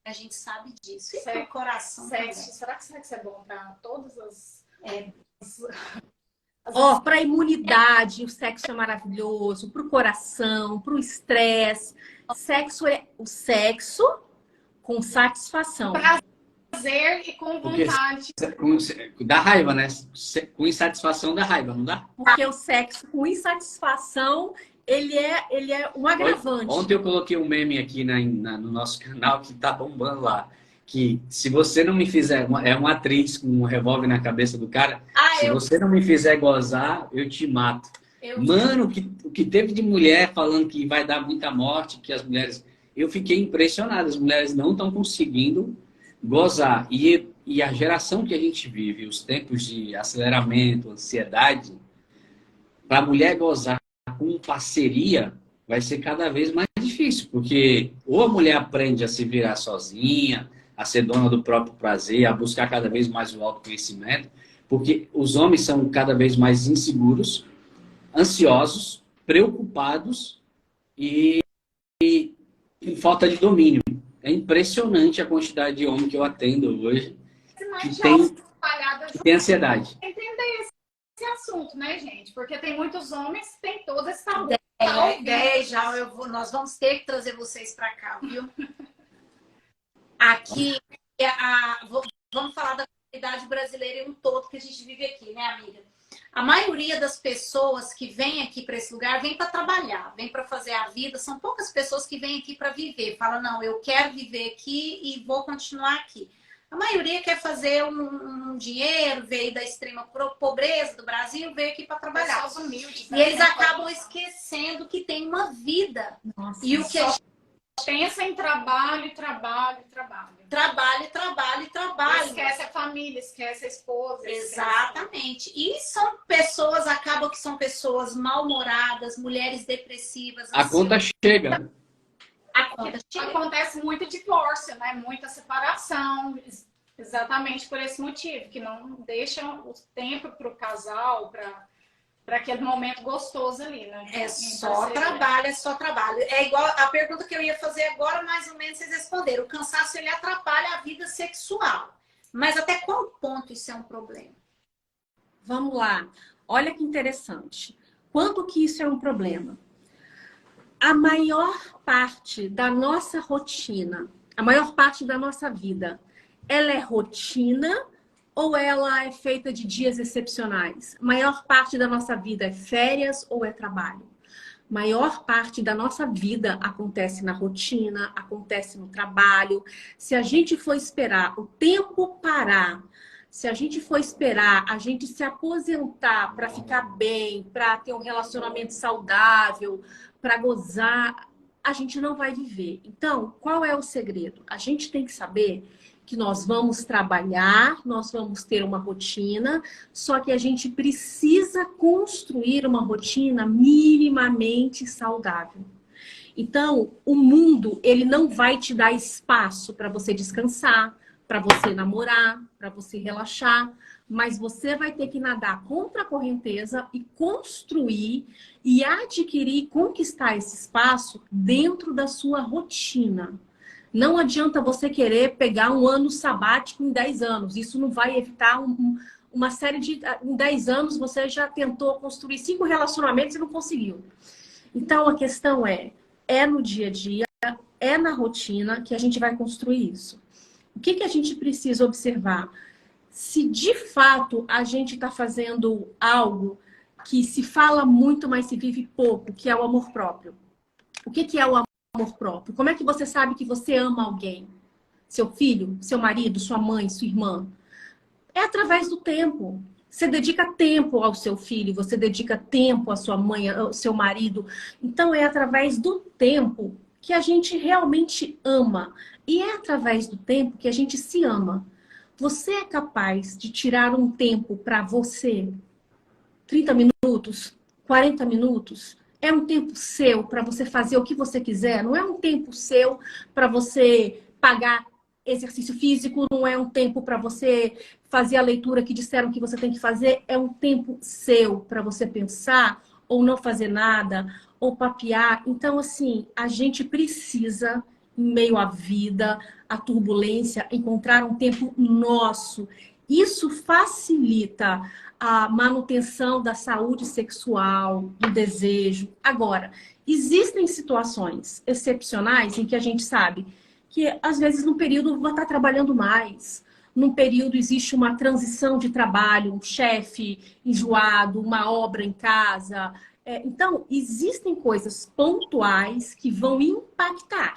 a gente sabe disso. E para o coração sexo, será que sexo é bom para todas as... Para a imunidade, o sexo é maravilhoso, para o coração, para o estresse. Sexo é o sexo com satisfação. Prazer e com vontade. Dá raiva, né? Com insatisfação dá raiva, não dá? Porque o sexo com insatisfação, ele é um agravante. Ontem eu coloquei um meme aqui no nosso canal que tá bombando lá. Que se você não me fizer... É uma atriz com um revólver na cabeça do cara. Se você não me fizer gozar, eu te mato. Mano, o que teve de mulher falando que vai dar muita morte, que as mulheres... Eu fiquei impressionado. As mulheres não estão conseguindo gozar. E a geração que a gente vive, os tempos de aceleramento, ansiedade, para a mulher gozar com parceria, vai ser cada vez mais difícil. Porque ou a mulher aprende a se virar sozinha, a ser dona do próprio prazer, a buscar cada vez mais o autoconhecimento, porque os homens são cada vez mais inseguros, ansiosos, preocupados e com falta de domínio. É impressionante a quantidade de homem que eu atendo hoje que tem ansiedade. Entender esse assunto, né, gente? Porque tem muitos homens que têm todo esse tabu. Nós vamos ter que trazer vocês para cá, viu? Aqui, vamos falar da comunidade brasileira em um todo que a gente vive aqui, né, amiga? A maioria das pessoas que vem aqui para esse lugar vem para trabalhar, vem para fazer a vida. São poucas pessoas que vêm aqui para viver. Fala, não, eu quero viver aqui e vou continuar aqui. A maioria quer fazer um dinheiro, veio da extrema pobreza do Brasil, veio aqui para trabalhar. Humildes, e eles acabam esquecendo que tem uma vida. Nossa, e o que a gente pensa em trabalho, trabalho, trabalho. Trabalho, trabalho, trabalho. Esquece a família, esquece a esposa. Exatamente. E são pessoas, acabam que são pessoas mal-humoradas, mulheres depressivas. A conta chega. Acontece muito divórcio, né? Muita separação. Exatamente por esse motivo, que não deixam o tempo para o casal, para aquele momento gostoso ali, né? É só trabalho, é só trabalho. É igual a pergunta que eu ia fazer agora, mais ou menos vocês responderam. O cansaço, ele atrapalha a vida sexual. Mas até qual ponto isso é um problema? Vamos lá. Olha que interessante. Quando que isso é um problema? A maior parte da nossa rotina, a maior parte da nossa vida, ela é rotina ou ela é feita de dias excepcionais? A maior parte da nossa vida é férias ou é trabalho? A maior parte da nossa vida acontece na rotina, acontece no trabalho. Se a gente for esperar o tempo parar, se a gente for esperar a gente se aposentar para ficar bem, para ter um relacionamento saudável, para gozar, a gente não vai viver. Então, qual é o segredo? A gente tem que saber que nós vamos trabalhar, nós vamos ter uma rotina, só que a gente precisa construir uma rotina minimamente saudável. Então, o mundo, ele não vai te dar espaço para você descansar, para você namorar, para você relaxar, mas você vai ter que nadar contra a correnteza e construir e adquirir e conquistar esse espaço dentro da sua rotina. Não adianta você querer pegar um ano sabático em 10 anos. Isso não vai evitar uma série de... Em 10 anos você já tentou construir 5 relacionamentos e não conseguiu. Então a questão é no dia a dia, é na rotina que a gente vai construir isso. O que a gente precisa observar? Se de fato a gente está fazendo algo que se fala muito, mas se vive pouco, que é o amor próprio. O que é o amor próprio? Como é que você sabe que você ama alguém? Seu filho, seu marido, sua mãe, sua irmã? É através do tempo. Você dedica tempo ao seu filho, você dedica tempo à sua mãe, ao seu marido. Então é através do tempo que a gente realmente ama. E é através do tempo que a gente se ama. Você é capaz de tirar um tempo para você? 30 minutos? 40 minutos? É um tempo seu para você fazer o que você quiser? Não é um tempo seu para você pagar exercício físico? Não é um tempo para você fazer a leitura que disseram que você tem que fazer? É um tempo seu para você pensar ou não fazer nada ou papear. Então, assim, a gente precisa, em meio à vida, à turbulência, encontrar um tempo nosso. Isso facilita a manutenção da saúde sexual, do desejo. Agora, existem situações excepcionais em que a gente sabe que, às vezes, num período vai estar trabalhando mais. Num período existe uma transição de trabalho, um chefe enjoado, uma obra em casa. Então, existem coisas pontuais que vão impactar.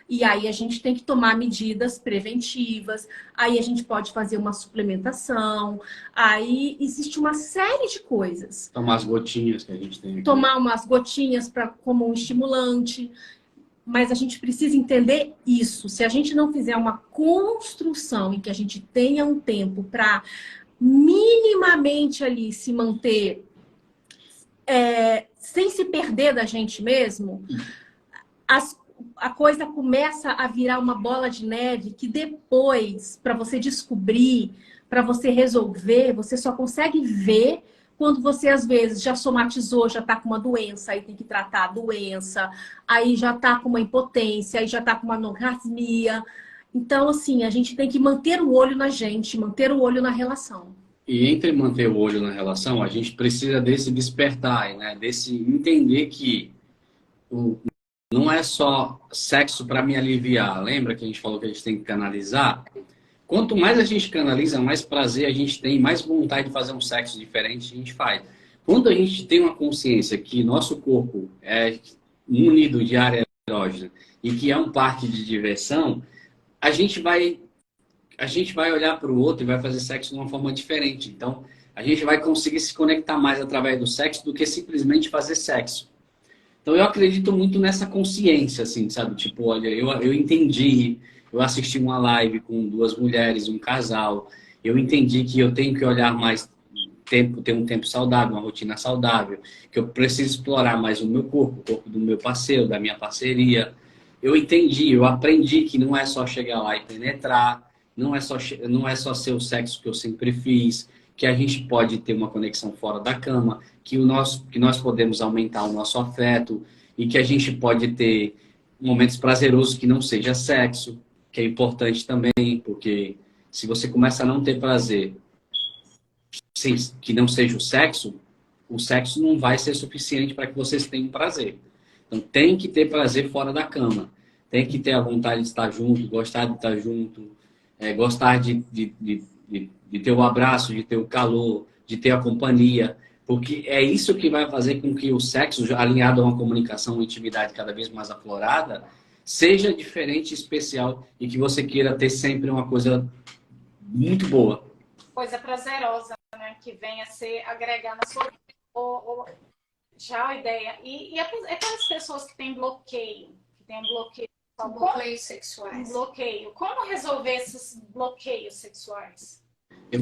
E aí a gente tem que tomar medidas preventivas, aí a gente pode fazer uma suplementação, aí existe uma série de coisas. Tomar as gotinhas que a gente tem aqui. Tomar umas gotinhas como um estimulante. Mas a gente precisa entender isso. Se a gente não fizer uma construção em que a gente tenha um tempo para minimamente ali se manter sem se perder da gente mesmo, a coisa começa a virar uma bola de neve que depois, para você descobrir, para você resolver, você só consegue ver quando você, às vezes, já somatizou, já está com uma doença, aí tem que tratar a doença, aí já está com uma impotência, aí já está com uma anorgasmia. Então, assim, a gente tem que manter o olho na gente, manter o olho na relação. E entre manter o olho na relação, a gente precisa desse despertar, né? Desse entender que não é só sexo para me aliviar. Lembra que a gente falou que a gente tem que canalizar? Quanto mais a gente canaliza, mais prazer a gente tem, mais vontade de fazer um sexo diferente a gente faz. Quando a gente tem uma consciência que nosso corpo é munido de área erógena e que é um parque de diversão, a gente vai olhar para o outro e vai fazer sexo de uma forma diferente. Então, a gente vai conseguir se conectar mais através do sexo do que simplesmente fazer sexo. Então, eu acredito muito nessa consciência, assim, sabe? Tipo, olha, eu entendi, eu assisti uma live com 2 mulheres, um casal, eu entendi que eu tenho que olhar mais tempo, ter um tempo saudável, uma rotina saudável, que eu preciso explorar mais o meu corpo, o corpo do meu parceiro, da minha parceria. Eu entendi, eu aprendi que não é só chegar lá e penetrar, não é só ser o sexo que eu sempre fiz, que a gente pode ter uma conexão fora da cama, que nós podemos aumentar o nosso afeto e que a gente pode ter momentos prazerosos que não seja sexo, que é importante também, porque se você começa a não ter prazer que não seja o sexo não vai ser suficiente para que vocês tenham prazer. Então tem que ter prazer fora da cama, tem que ter a vontade de estar junto, gostar de estar junto, gostar de ter o abraço, de ter o calor, de ter a companhia, porque é isso que vai fazer com que o sexo, alinhado a uma comunicação, uma intimidade cada vez mais aflorada, seja diferente, especial e que você queira ter sempre uma coisa muito boa. Coisa prazerosa, né? Que venha ser agregar na sua vida. Já a ideia. E aquelas pessoas que têm bloqueio, que têm Bloqueios sexuais. Bloqueio. Como resolver esses bloqueios sexuais? Eu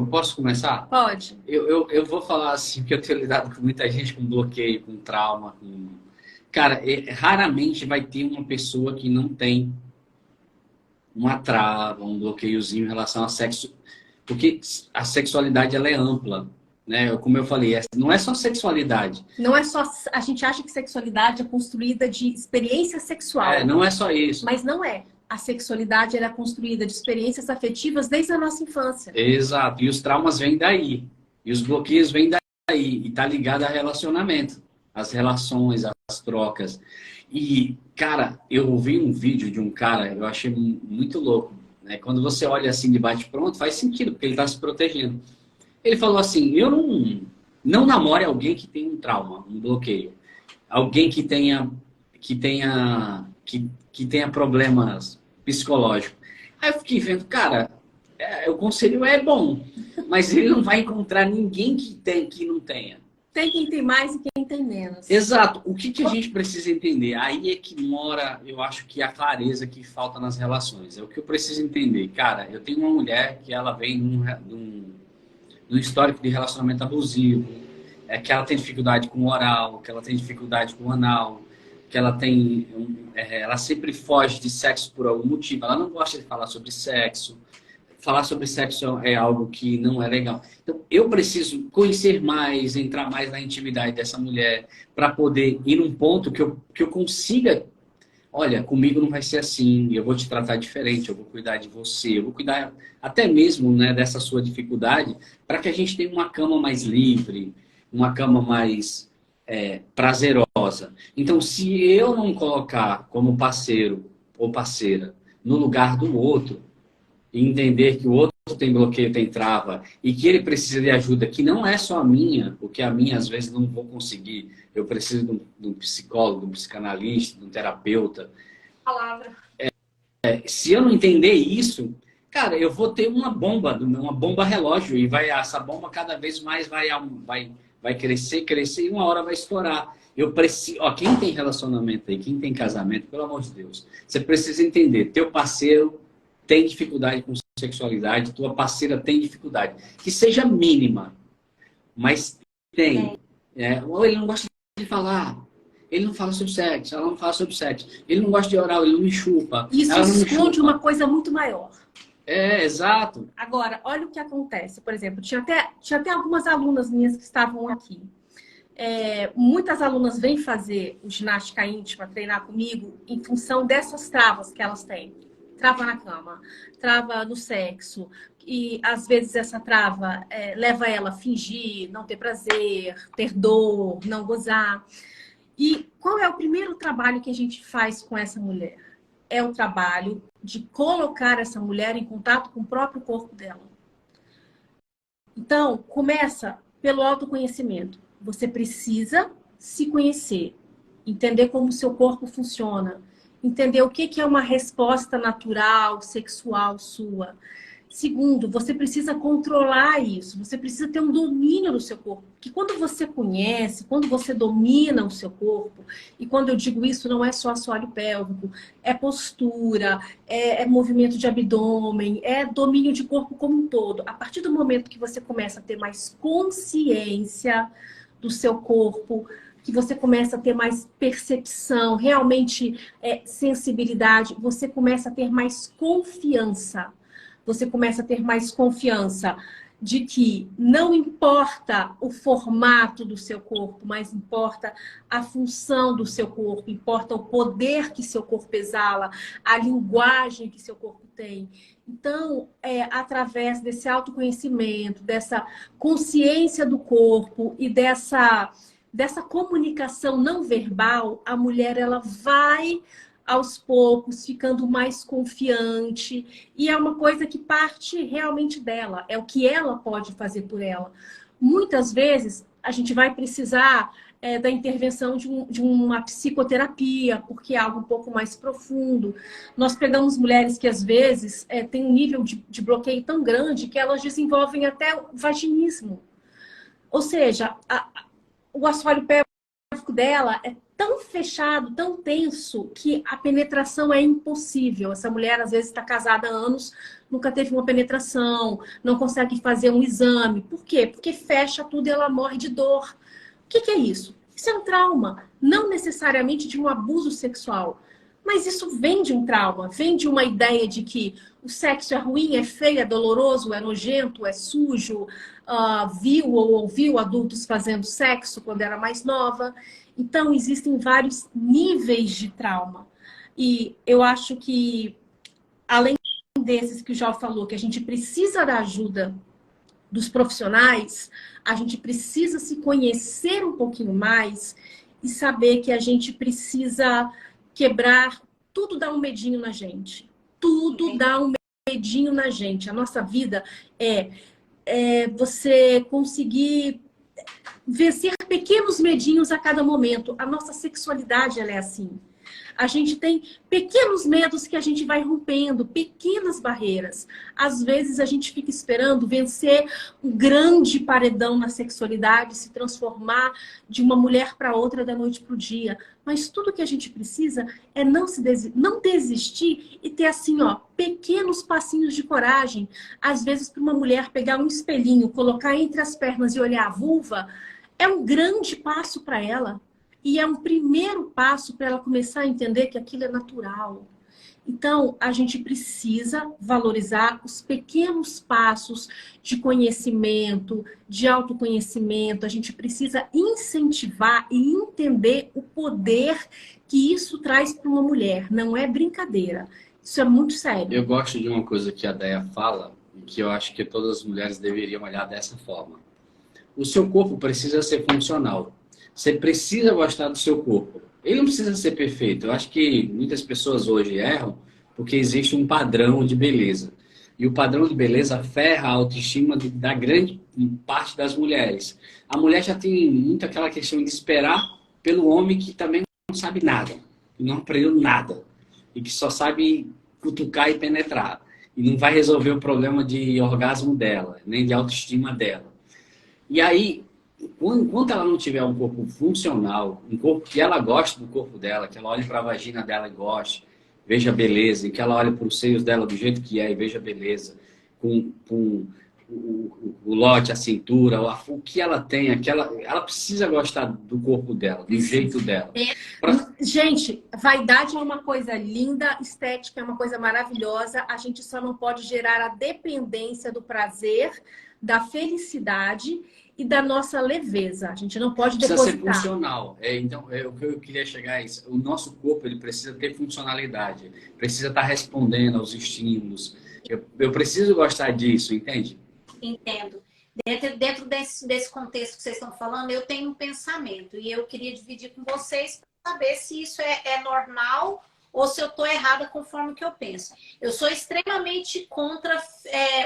posso começar? Pode. Eu vou falar assim, que eu tenho lidado com muita gente com bloqueio, com trauma. Cara, raramente vai ter uma pessoa que não tem uma trava, um bloqueiozinho em relação a sexo. Porque a sexualidade, ela é ampla, né? Como eu falei, não é só sexualidade. Não é só... A gente acha que sexualidade é construída de experiência sexual. Não é só isso. Mas não é. A sexualidade era construída de experiências afetivas desde a nossa infância. Exato. E os traumas vêm daí. E os bloqueios vêm daí. E está ligado a relacionamento. As relações, as trocas. E, cara, eu ouvi um vídeo de um cara, eu achei muito louco. Né? Quando você olha assim de bate-pronto, faz sentido, porque ele está se protegendo. Ele falou assim, eu não namore alguém que tem um trauma, um bloqueio. Alguém que tenha problemas psicológicos. Aí eu fiquei vendo, cara, o conselho é bom, mas ele não vai encontrar ninguém que não tenha. Tem quem tem mais e quem tem menos. Exato. O que a gente precisa entender? Aí é que mora, eu acho que a clareza que falta nas relações. É o que eu preciso entender. Cara, eu tenho uma mulher que ela vem num histórico de relacionamento abusivo, que ela tem dificuldade com o oral, que ela tem dificuldade com o anal, que ela sempre foge de sexo por algum motivo. Ela não gosta de falar sobre sexo. Falar sobre sexo é algo que não é legal. Então, eu preciso conhecer mais, entrar mais na intimidade dessa mulher, para poder ir num ponto que eu consiga. Olha, comigo não vai ser assim, eu vou te tratar diferente, eu vou cuidar de você, eu vou cuidar até mesmo, né, dessa sua dificuldade, para que a gente tenha uma cama mais livre, uma cama mais prazerosa. Então, se eu não colocar como parceiro ou parceira no lugar do outro, e entender que o outro tem bloqueio, tem trava, e que ele precisa de ajuda, que não é só a minha, porque a minha às vezes não vou conseguir. Eu preciso de um psicólogo, de um psicanalista, de um terapeuta. Palavra. Se eu não entender isso, cara, eu vou ter uma bomba relógio, e essa bomba cada vez mais vai crescer, e uma hora vai estourar. Eu preciso, quem tem relacionamento aí, quem tem casamento, pelo amor de Deus, você precisa entender, teu parceiro tem dificuldade com sexualidade, tua parceira tem dificuldade. Que seja mínima, mas tem. Ou ele não gosta de falar, ele não fala sobre sexo, ela não fala sobre sexo. Ele não gosta de oral, ele não me chupa. Isso esconde uma coisa muito maior. Exato. Agora, olha o que acontece. Por exemplo, tinha até algumas alunas minhas que estavam aqui. Muitas alunas vêm fazer o ginástica íntima, treinar comigo, em função dessas travas que elas têm. Trava na cama, trava no sexo. E, às vezes, essa trava leva ela a fingir, não ter prazer, ter dor, não gozar. E qual é o primeiro trabalho que a gente faz com essa mulher? É o trabalho de colocar essa mulher em contato com o próprio corpo dela. Então, começa pelo autoconhecimento. Você precisa se conhecer, entender como o seu corpo funciona, entender o que é uma resposta natural, sexual sua. Segundo, você precisa controlar isso, você precisa ter um domínio do seu corpo. Porque quando você conhece, quando você domina o seu corpo, e quando eu digo isso, não é só assoalho pélvico, é postura, é movimento de abdômen, é domínio de corpo como um todo. A partir do momento que você começa a ter mais consciência do seu corpo, que você começa a ter mais percepção, realmente sensibilidade, você começa a ter mais confiança. Você começa a ter mais confiança de que não importa o formato do seu corpo, mas importa a função do seu corpo, importa o poder que seu corpo exala, a linguagem que seu corpo tem. Então, através desse autoconhecimento, dessa consciência do corpo e dessa comunicação não verbal, a mulher ela vai aos poucos ficando mais confiante, e é uma coisa que parte realmente dela, é o que ela pode fazer por ela. Muitas vezes a gente vai precisar da intervenção de uma psicoterapia, porque é algo um pouco mais profundo. Nós pegamos mulheres que às vezes têm um nível de bloqueio tão grande que elas desenvolvem até o vaginismo. Ou seja, o assoalho pélvico dela é tão fechado, tão tenso, que a penetração é impossível. Essa mulher, às vezes, está casada há anos, nunca teve uma penetração, não consegue fazer um exame. Por quê? Porque fecha tudo e ela morre de dor. O que é isso? Isso é um trauma. Não necessariamente de um abuso sexual, Mas isso vem de um trauma, vem de uma ideia de que o sexo é ruim, é feio, é doloroso, é nojento, é sujo, viu ou ouviu adultos fazendo sexo quando era mais nova. Então, existem vários níveis de trauma. E eu acho que, além desses que o João falou, que a gente precisa da ajuda dos profissionais, a gente precisa se conhecer um pouquinho mais e saber que a gente precisa quebrar, tudo dá um medinho na gente. Tudo dá um medinho na gente. A nossa vida é você conseguir vencer pequenos medinhos a cada momento. A nossa sexualidade, ela é assim. A gente tem pequenos medos que a gente vai rompendo, pequenas barreiras. Às vezes a gente fica esperando vencer um grande paredão na sexualidade, se transformar de uma mulher para outra da noite para o dia. Mas tudo que a gente precisa é não desistir e ter assim, ó, pequenos passinhos de coragem. Às vezes, para uma mulher pegar um espelhinho, colocar entre as pernas e olhar a vulva, é um grande passo para ela. E é um primeiro passo para ela começar a entender que aquilo é natural. Então, a gente precisa valorizar os pequenos passos de conhecimento, de autoconhecimento. A gente precisa incentivar e entender o poder que isso traz para uma mulher. Não é brincadeira. Isso é muito sério. Eu gosto de uma coisa que a Déia fala, e que eu acho que todas as mulheres deveriam olhar dessa forma. O seu corpo precisa ser funcional. Você precisa gostar do seu corpo. Ele não precisa ser perfeito. Eu acho que muitas pessoas hoje erram porque existe um padrão de beleza. E o padrão de beleza ferra a autoestima da grande parte das mulheres. A mulher já tem muito aquela questão de esperar pelo homem que também não sabe nada. Que não aprendeu nada. E que só sabe cutucar e penetrar. E não vai resolver o problema de orgasmo dela, nem de autoestima dela. E aí, enquanto ela não tiver um corpo funcional, um corpo que ela goste do corpo dela, que ela olhe para a vagina dela e goste, veja beleza, e que ela olhe para os seios dela do jeito que é e veja beleza, com o lote, a cintura, o que ela tem, ela precisa gostar do corpo dela, do jeito dela. Gente, vaidade é uma coisa linda, estética é uma coisa maravilhosa, a gente só não pode gerar a dependência do prazer, da felicidade e da nossa leveza. A gente não pode depositar. Precisa ser funcional. Então, o que eu queria chegar é isso. O nosso corpo ele precisa ter funcionalidade. Precisa estar respondendo aos estímulos. Eu preciso gostar disso, entende? Entendo. Dentro desse contexto que vocês estão falando, eu tenho um pensamento. E eu queria dividir com vocês para saber se isso é normal ou se eu estou errada conforme o que eu penso. Eu sou extremamente contra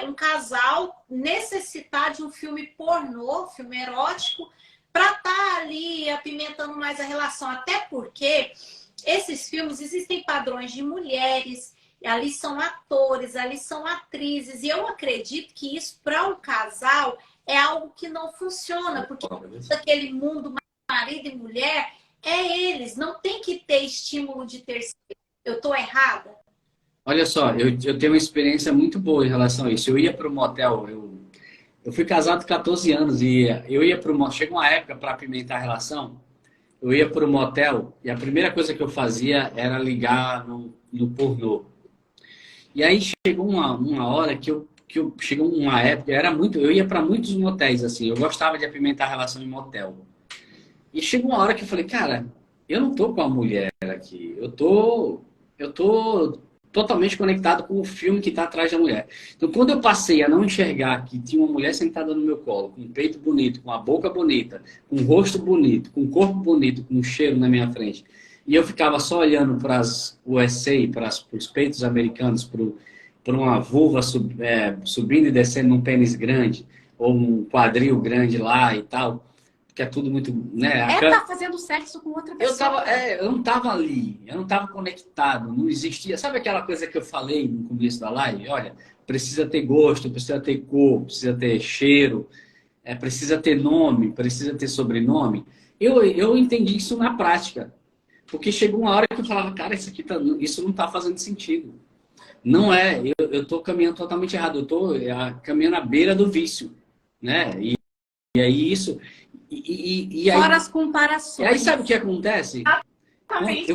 um casal necessitar de um filme pornô, filme erótico, para estar ali apimentando mais a relação. Até porque esses filmes existem padrões de mulheres, ali são atores, ali são atrizes. E eu acredito que isso, para um casal, é algo que não funciona. Porque aquele mundo marido e mulher... eles, não tem que ter estímulo de terceiro. Eu tô errada? Olha só, eu tenho uma experiência muito boa em relação a isso. Eu ia para o motel, eu fui casado 14 anos e eu ia para o motel. Chega uma época para apimentar a relação, eu ia para o motel e a primeira coisa que eu fazia era ligar no pornô. E aí chegou uma hora chegou uma época, eu ia para muitos motéis assim, eu gostava de apimentar a relação em motel. E chegou uma hora que eu falei, cara, eu não tô com a mulher aqui. Eu tô totalmente conectado com o filme que tá atrás da mulher. Então, quando eu passei a não enxergar que tinha uma mulher sentada no meu colo, com um peito bonito, com a boca bonita, com um rosto bonito, com um corpo bonito, com um cheiro na minha frente, e eu ficava só olhando para as USA, para os peitos americanos, para uma vulva subindo e descendo num pênis grande, ou um quadril grande lá e tal, que é tudo muito, né? Tá fazendo sexo com outra pessoa. Eu não tava ali, eu não tava conectado, não existia. Sabe aquela coisa que eu falei no começo da live? Olha, precisa ter gosto, precisa ter cor, precisa ter cheiro, precisa ter nome, precisa ter sobrenome. Eu entendi isso na prática. Porque chegou uma hora que eu falava, cara, isso não tá fazendo sentido. Não é, eu tô caminhando totalmente errado, eu tô caminhando à beira do vício, né? E aí isso... E aí, fora as comparações. E aí sabe o que acontece? Também.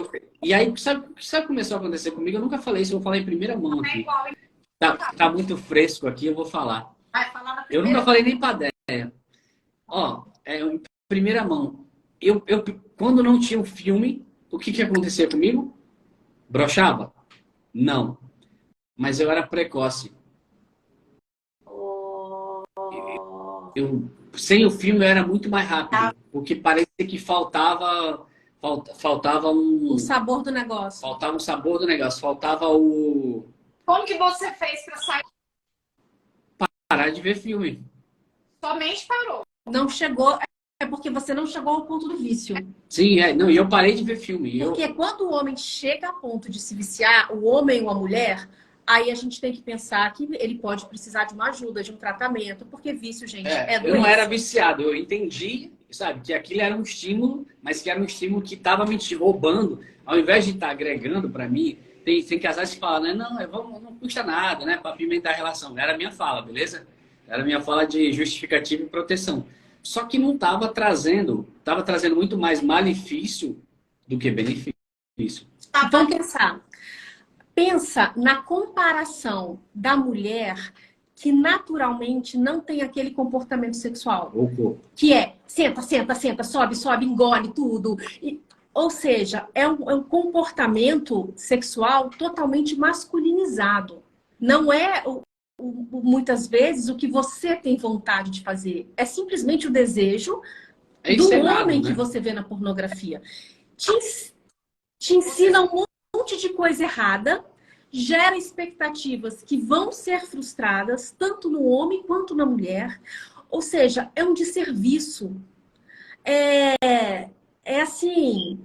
E aí, sabe o que começou a acontecer comigo? Eu nunca falei isso, eu vou falar em primeira mão É aqui. igual. Tá muito fresco aqui, eu vou falar. Vai falar na Eu primeira. nunca falei nem pra ideia. Ó, em primeira mão. Quando não tinha um filme, o que acontecia comigo? Broxava? Não. Mas eu era precoce. Sem o filme eu era muito mais rápido. Porque parecia que faltava O sabor do negócio. Faltava o sabor do negócio. Faltava o... Como que você fez para sair? Parar de ver filme. Somente parou. Não chegou... É porque você não chegou ao ponto do vício. Sim, não, e eu parei de ver filme. Porque quando o homem chega a ponto de se viciar, o homem ou a mulher, aí a gente tem que pensar que ele pode precisar de uma ajuda, de um tratamento, porque vício, gente, é doença. Eu não era viciado, eu entendi, sabe, que aquilo era um estímulo, mas que era um estímulo que estava me roubando, ao invés de estar agregando para mim. Tem casais que falam, né? Não, não custa nada, né? Para pimentar a relação. Era a minha fala, beleza? Era a minha fala de justificativa e proteção. Só que não estava trazendo muito mais malefício do que benefício. Vamos pensar. Pensa na comparação da mulher que naturalmente não tem aquele comportamento sexual. Que é senta, senta, senta, sobe, sobe, engole tudo. Ou seja, é um comportamento sexual totalmente masculinizado. Não é muitas vezes o que você tem vontade de fazer. É simplesmente o desejo do homem que você vê na pornografia. Te ensina um monte de coisa errada, gera expectativas que vão ser frustradas, tanto no homem quanto na mulher. Ou seja, é um desserviço. Assim...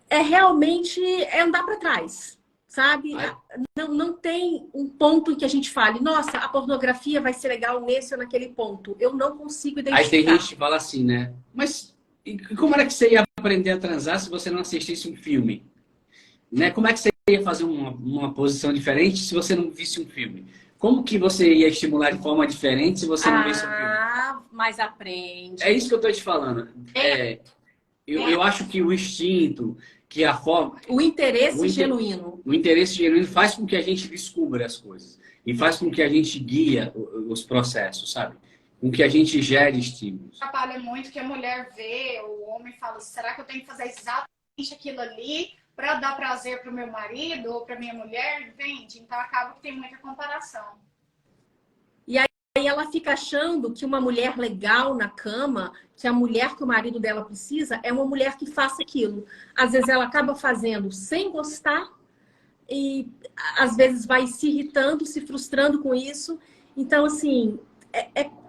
realmente andar para trás. Sabe? Não tem um ponto em que a gente fale, nossa, a pornografia vai ser legal nesse ou naquele ponto. Eu não consigo identificar. Aí tem gente que fala assim, né? Mas como era que você ia aprender a transar se você não assistisse um filme? Né? Como é que você ia fazer uma posição diferente se você não visse um filme? Como que você ia estimular de forma diferente se você não visse um filme? Mas aprende. É isso que eu tô te falando. Eu acho que o instinto... que a forma, o interesse genuíno. O interesse genuíno faz com que a gente descubra as coisas. E faz com que a gente guia os processos, sabe? Com que a gente gere estímulos. Atrapalha muito que a mulher vê, o homem fala, será que eu tenho que fazer exatamente aquilo ali para dar prazer para o meu marido ou para minha mulher? Entende? Então acaba que tem muita comparação. E aí ela fica achando que uma mulher legal na cama, que a mulher que o marido dela precisa, é uma mulher que faça aquilo. Às vezes ela acaba fazendo sem gostar e às vezes vai se irritando, se frustrando com isso. Então, assim,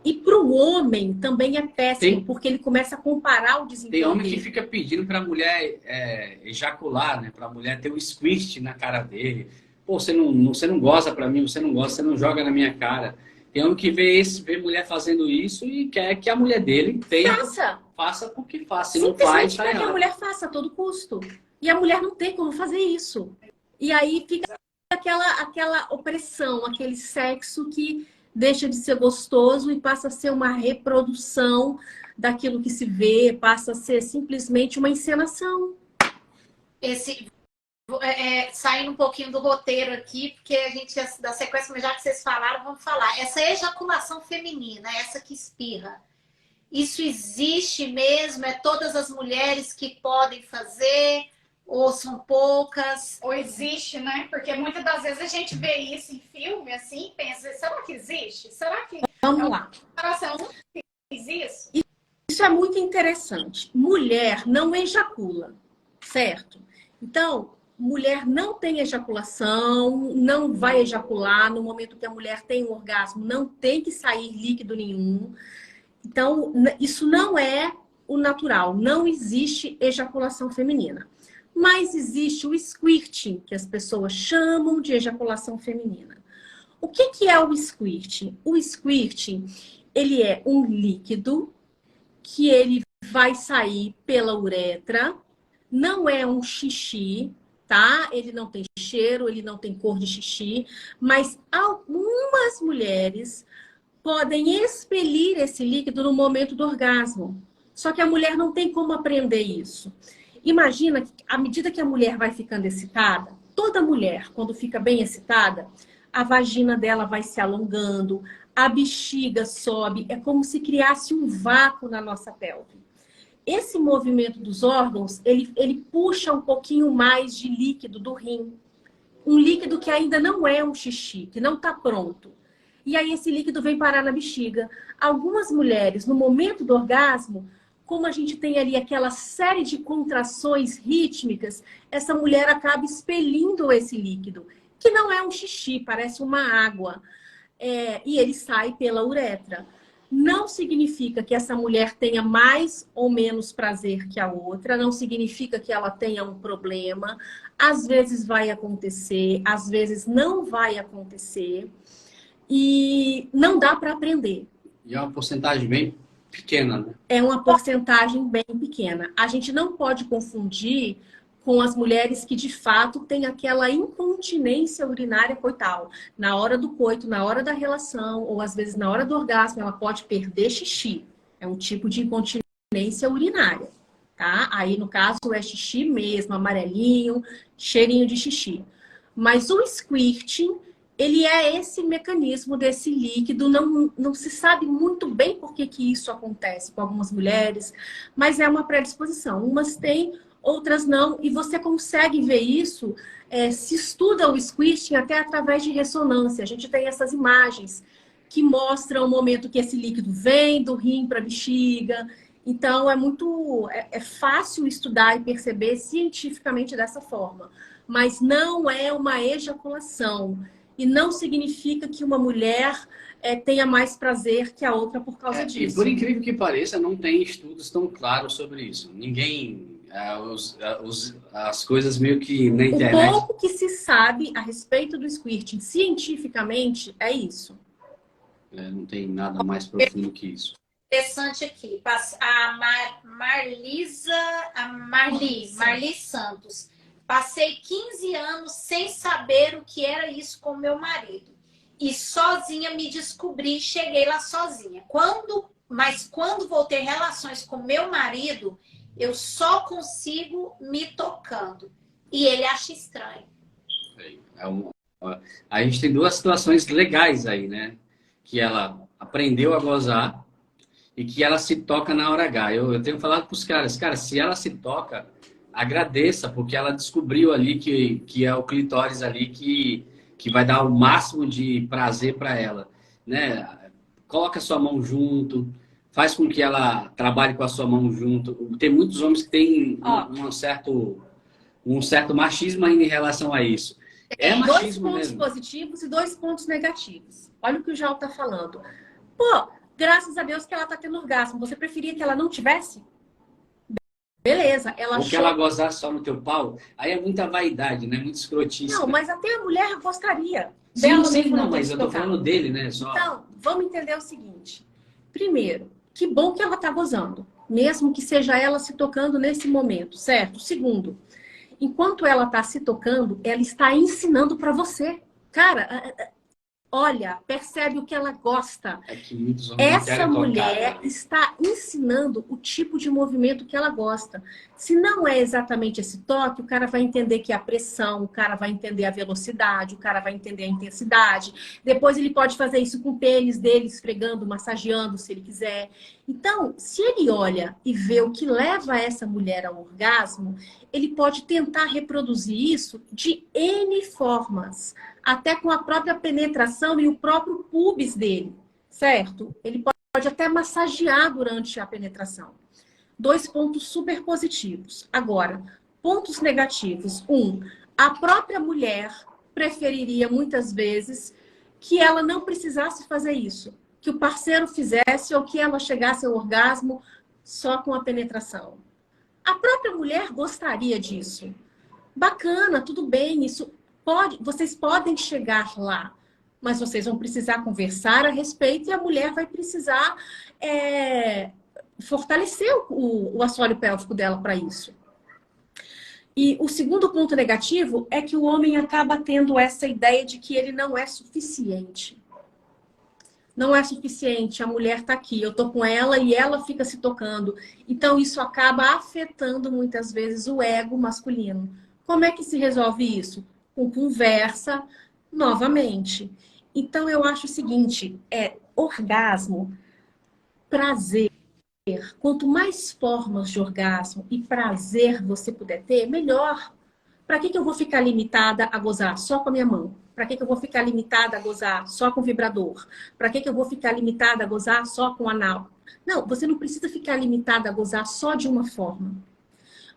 e para o homem também é péssimo, porque ele começa a comparar o desempenho Tem homem dele. que fica pedindo para a mulher ejacular, né? Para a mulher ter o squirt na cara dele. Pô, você não goza para mim, você não gosta, você não joga na minha cara. Tem homem que vê mulher fazendo isso e quer que a mulher dele faça porque faça. Se não faz, tá quer que a errado. mulher faça a todo custo. E a mulher não tem como fazer isso. E aí fica aquela opressão, aquele sexo que deixa de ser gostoso e passa a ser uma reprodução daquilo que se vê, passa a ser simplesmente uma encenação. Saindo um pouquinho do roteiro aqui, porque a gente, da sequência, mas já que vocês falaram, vamos falar. Essa ejaculação feminina, essa que espirra, isso existe mesmo? É todas as mulheres que podem fazer? Ou são poucas? Ou existe, né? Porque muitas das vezes a gente vê isso em filme, assim, e pensa, será que existe? Será que... Vamos lá. Isso? Isso é muito interessante. Mulher não ejacula, certo? Então... mulher não tem ejaculação, não vai ejacular no momento que a mulher tem um orgasmo, não tem que sair líquido nenhum. Então, isso não é o natural, não existe ejaculação feminina. Mas existe o squirting, que as pessoas chamam de ejaculação feminina. O que é o squirting? O squirting, ele é um líquido que ele vai sair pela uretra, não é um xixi, tá? Ele não tem cheiro, ele não tem cor de xixi, mas algumas mulheres podem expelir esse líquido no momento do orgasmo. Só que a mulher não tem como aprender isso. Imagina que à medida que a mulher vai ficando excitada, toda mulher, quando fica bem excitada, a vagina dela vai se alongando, a bexiga sobe, é como se criasse um vácuo na nossa pelve. Esse movimento dos órgãos, ele puxa um pouquinho mais de líquido do rim. Um líquido que ainda não é um xixi, que não está pronto. E aí esse líquido vem parar na bexiga. Algumas mulheres, no momento do orgasmo, como a gente tem ali aquela série de contrações rítmicas, essa mulher acaba expelindo esse líquido, que não é um xixi, parece uma água. E ele sai pela uretra. Não significa que essa mulher tenha mais ou menos prazer que a outra, não significa que ela tenha um problema. Às vezes vai acontecer, às vezes não vai acontecer. E não dá para aprender. E é uma porcentagem bem pequena, né? É uma porcentagem bem pequena. A gente não pode confundir com as mulheres que de fato têm aquela incontinência urinária coital. Na hora do coito, na hora da relação, ou às vezes na hora do orgasmo, ela pode perder xixi. É um tipo de incontinência urinária, tá? Aí, no caso, é xixi mesmo, amarelinho, cheirinho de xixi. Mas o squirting, ele é esse mecanismo desse líquido. Não se sabe muito bem por que isso acontece com algumas mulheres, mas é uma predisposição. Umas têm, outras não, e você consegue ver isso, se estuda o squirting até através de ressonância. A gente tem essas imagens que mostram o momento que esse líquido vem do rim para a bexiga. Então, é fácil estudar e perceber cientificamente dessa forma. Mas não é uma ejaculação. E não significa que uma mulher tenha mais prazer que a outra por causa disso. E por incrível que pareça, não tem estudos tão claros sobre isso. Ninguém... as coisas meio que na internet... O pouco que se sabe a respeito do squirting cientificamente é isso. Não tem nada mais profundo que isso. Interessante aqui. A Marli Santos. Passei 15 anos sem saber o que era isso com meu marido. E sozinha me descobri, cheguei lá sozinha. Mas quando vou ter relações com meu marido, eu só consigo me tocando. E ele acha estranho. A gente tem duas situações legais aí, né? Que ela aprendeu a gozar e que ela se toca na hora H. Eu tenho falado para os caras, cara, se ela se toca, agradeça, porque ela descobriu ali que é o clitóris ali que vai dar o máximo de prazer para ela, né? Coloca a sua mão junto, faz com que ela trabalhe com a sua mão junto. Tem muitos homens que têm um certo machismo ainda em relação a isso. É machismo 2 pontos mesmo. positivos e 2 pontos negativos. Olha o que o João está falando. Pô, graças a Deus que ela está tendo orgasmo. Você preferia que ela não tivesse? Beleza, ela Ou que ela gozar só no teu pau, aí é muita vaidade, né? Muito escrotice. Não, mas até a mulher gostaria. Sim, não, mas eu tô falando dele, né? Só... Então, vamos entender o seguinte. Primeiro, que bom que ela tá gozando, mesmo que seja ela se tocando nesse momento, certo? Segundo, enquanto ela tá se tocando, ela está ensinando para você. Cara, olha, percebe o que ela gosta. É que muitos homens não Essa querem mulher tocar, né? está ensinando o tipo de movimento que ela gosta. Se não é exatamente esse toque, o cara vai entender que é a pressão, o cara vai entender a velocidade, o cara vai entender a intensidade. Depois ele pode fazer isso com o pênis dele, esfregando, massageando, se ele quiser. Então, se ele olha e vê o que leva essa mulher ao orgasmo, ele pode tentar reproduzir isso de N formas, até com a própria penetração e o próprio pubis dele, certo? Ele pode até massagear durante a penetração. 2 pontos super positivos. Agora, pontos negativos. 1, a própria mulher preferiria muitas vezes que ela não precisasse fazer isso, que o parceiro fizesse ou que ela chegasse ao orgasmo só com a penetração. A própria mulher gostaria disso. Bacana, tudo bem, isso vocês podem chegar lá, mas vocês vão precisar conversar a respeito e a mulher vai precisar fortalecer o assoalho pélvico dela para isso. E o segundo ponto negativo é que o homem acaba tendo essa ideia de que ele não é suficiente. Não é suficiente, a mulher está aqui, eu tô com ela e ela fica se tocando. Então, isso acaba afetando muitas vezes o ego masculino. Como é que se resolve isso? Com conversa, novamente. Então, eu acho o seguinte, orgasmo, prazer. Quanto mais formas de orgasmo e prazer você puder ter, melhor. Para que eu vou ficar limitada a gozar só com a minha mão? Para que eu vou ficar limitada a gozar só com o vibrador? Para que eu vou ficar limitada a gozar só com o anal? Não, você não precisa ficar limitada a gozar só de uma forma.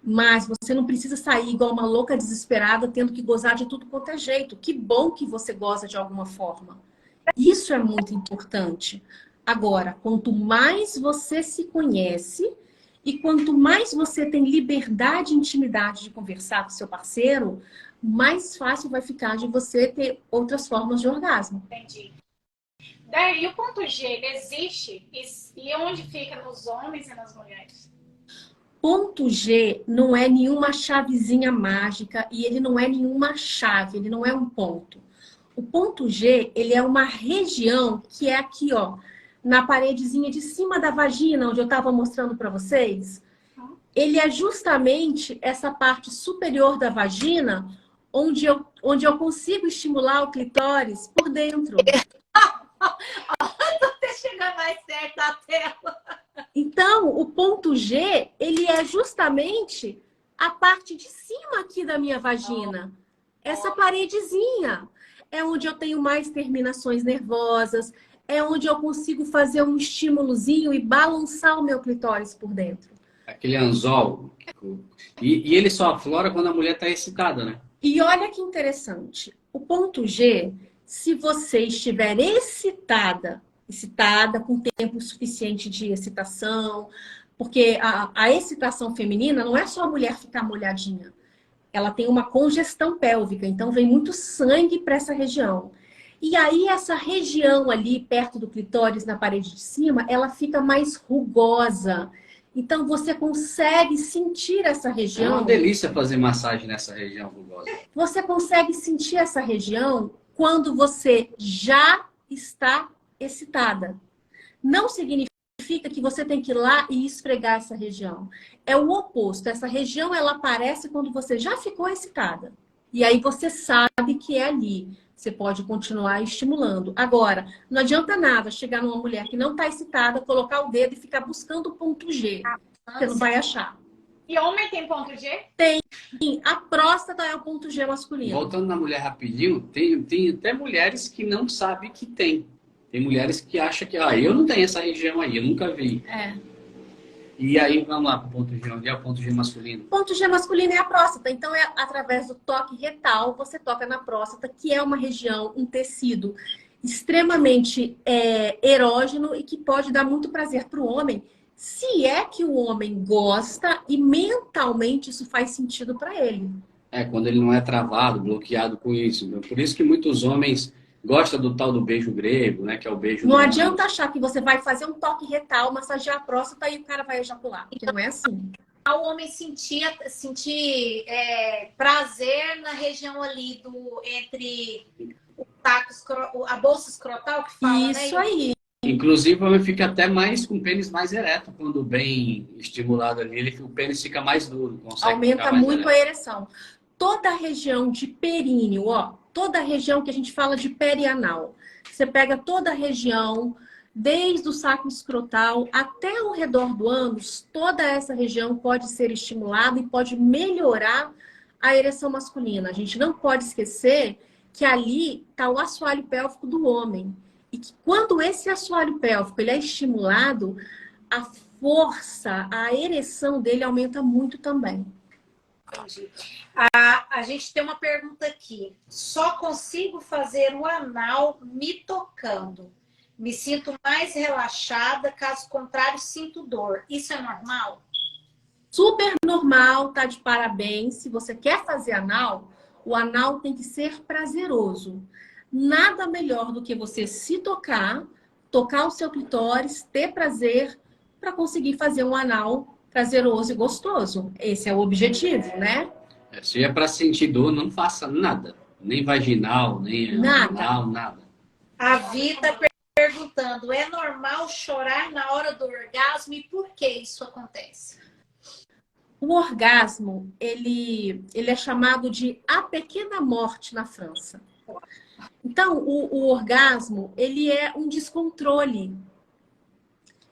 Mas você não precisa sair igual uma louca desesperada tendo que gozar de tudo quanto é jeito. Que bom que você goza de alguma forma. Isso é muito importante. Agora, quanto mais você se conhece e quanto mais você tem liberdade e intimidade de conversar com seu parceiro, mais fácil vai ficar de você ter outras formas de orgasmo. Entendi. Daí o ponto G, ele existe? E onde fica nos homens e nas mulheres? Ponto G não é nenhuma chavezinha mágica e ele não é nenhuma chave, ele não é um ponto. O ponto G, ele é uma região que é aqui, ó, na paredezinha de cima da vagina, onde eu estava mostrando para vocês. Ele é justamente essa parte superior da vagina, onde eu consigo estimular o clitóris por dentro. Até chegar mais perto da tela. Então, o ponto G, ele é justamente a parte de cima aqui da minha vagina. Essa paredezinha. É onde eu tenho mais terminações nervosas, é onde eu consigo fazer um estímulozinho e balançar o meu clitóris por dentro. Aquele anzol. E ele só aflora quando a mulher está excitada, né? E olha que interessante. O ponto G, se você estiver excitada, com tempo suficiente de excitação, porque a excitação feminina não é só a mulher ficar molhadinha. Ela tem uma congestão pélvica, então vem muito sangue para essa região. E aí essa região ali, perto do clitóris, na parede de cima, ela fica mais rugosa. Então você consegue sentir essa região. É uma delícia fazer massagem nessa região rugosa. Você consegue sentir essa região quando você já está excitada. Não significa que você tem que ir lá e esfregar essa região. É o oposto. Essa região, ela aparece quando você já ficou excitada. E aí você sabe que é ali. Você pode continuar estimulando. Agora, não adianta nada chegar numa mulher que não está excitada, colocar o dedo e ficar buscando o ponto G. Você não vai achar. E homem tem ponto G? Tem. A próstata é o ponto G masculino. Voltando na mulher rapidinho, tem até mulheres que não sabem que tem. Tem mulheres que acham que, eu não tenho essa região aí, eu nunca vi. E aí, vamos lá para o ponto G. Onde é o ponto G masculino? O ponto G masculino é a próstata. Então, é através do toque retal, você toca na próstata, que é uma região, um tecido extremamente erógeno e que pode dar muito prazer para o homem, se é que o homem gosta e mentalmente isso faz sentido para ele. Quando ele não é travado, bloqueado com isso. Por isso que muitos homens gostam do tal do beijo grego, né? Que é o beijo... Não adianta achar que você vai fazer um toque retal, massagear a próstata e o cara vai ejacular. Porque não é assim. O homem sentir prazer na região ali entre o taco, a bolsa escrotal que fala, isso, né? Aí. Inclusive, o homem fica até mais com o pênis mais ereto. Quando bem estimulado ali, o pênis fica mais duro. Aumenta muito a ereção. Toda a região de períneo, toda a região que a gente fala de perianal. Você pega toda a região, desde o saco escrotal até o redor do ânus, toda essa região pode ser estimulada e pode melhorar a ereção masculina. A gente não pode esquecer que ali está o assoalho pélvico do homem. E que quando esse assoalho pélvico ele é estimulado, a força, a ereção dele aumenta muito também. Entendi. A gente tem uma pergunta aqui. Só consigo fazer o anal me tocando. Me sinto mais relaxada, caso contrário, sinto dor. Isso é normal? Super normal, tá de parabéns. Se você quer fazer anal, o anal tem que ser prazeroso. Nada melhor do que você se tocar o seu clitóris, ter prazer para conseguir fazer um anal prazeroso e gostoso. Esse é o objetivo, né? Se é para sentir dor, não faça nada. Nem vaginal, nem anal, nada. A Vida perguntando, é normal chorar na hora do orgasmo e por que isso acontece? O orgasmo, ele é chamado de a pequena morte na França. Então, o orgasmo, ele é um descontrole.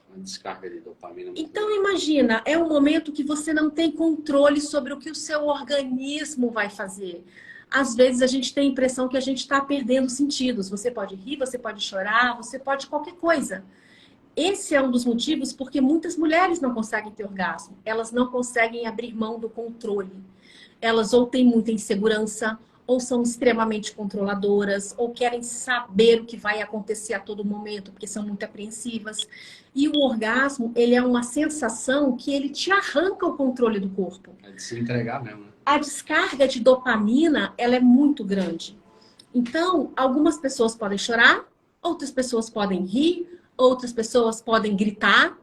Uma descarga de dopamina. Então, imagina, é um momento que você não tem controle sobre o que o seu organismo vai fazer. Às vezes, a gente tem a impressão que a gente está perdendo sentidos. Você pode rir, você pode chorar, você pode qualquer coisa. Esse é um dos motivos porque muitas mulheres não conseguem ter orgasmo. Elas não conseguem abrir mão do controle. Elas ou têm muita insegurança, ou são extremamente controladoras, ou querem saber o que vai acontecer a todo momento, porque são muito apreensivas. E o orgasmo, ele é uma sensação que ele te arranca o controle do corpo. É de se entregar mesmo, né? A descarga de dopamina, ela é muito grande. Então, algumas pessoas podem chorar, outras pessoas podem rir, outras pessoas podem gritar.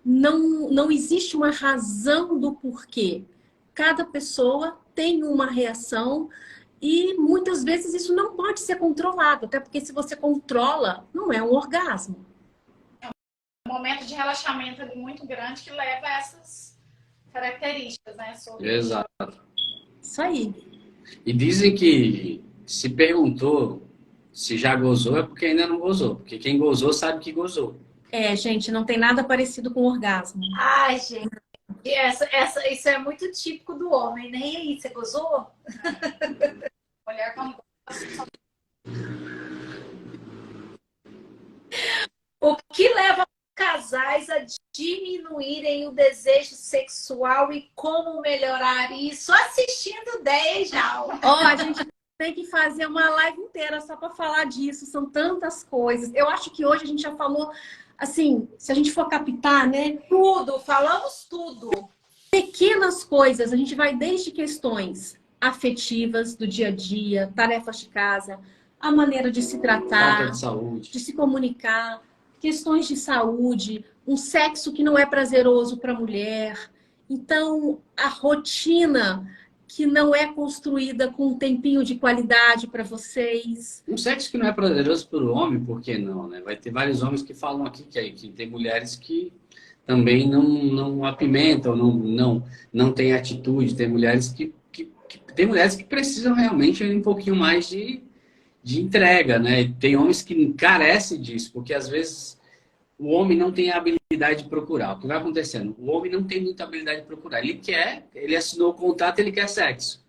Não existe uma razão do porquê. Cada pessoa tem uma reação e muitas vezes isso não pode ser controlado. Até porque se você controla, não é um orgasmo. Um momento de relaxamento ali muito grande que leva a essas características, né? Exato. Isso aí. E dizem que se perguntou se já gozou é porque ainda não gozou. Porque quem gozou sabe que gozou. É, gente, não tem nada parecido com orgasmo. Ai, gente, isso é muito típico do homem, né? E aí, você gozou? Mulher quando O que leva casais a diminuírem o desejo sexual e como melhorar isso? Assistindo 10 aulas. Ó, a gente tem que fazer uma live inteira só para falar disso. São tantas coisas. Eu acho que hoje a gente já falou, assim, se a gente for captar, né? Tudo, falamos tudo. Pequenas coisas. A gente vai desde questões afetivas do dia a dia, tarefas de casa, a maneira de se tratar, Falta de saúde. de se comunicar, questões de saúde, um sexo que não é prazeroso para a mulher. Então, a rotina que não é construída com um tempinho de qualidade para vocês. Um sexo que não é prazeroso para o homem, por que não, né? Vai ter vários homens que falam aqui que tem mulheres que também não apimentam, não tem atitude. Tem mulheres tem mulheres que precisam realmente um pouquinho mais de entrega, né? Tem homens que carecem disso, porque às vezes o homem não tem a habilidade de procurar. O que vai acontecendo? O homem não tem muita habilidade de procurar. Ele assinou o contrato, ele quer sexo.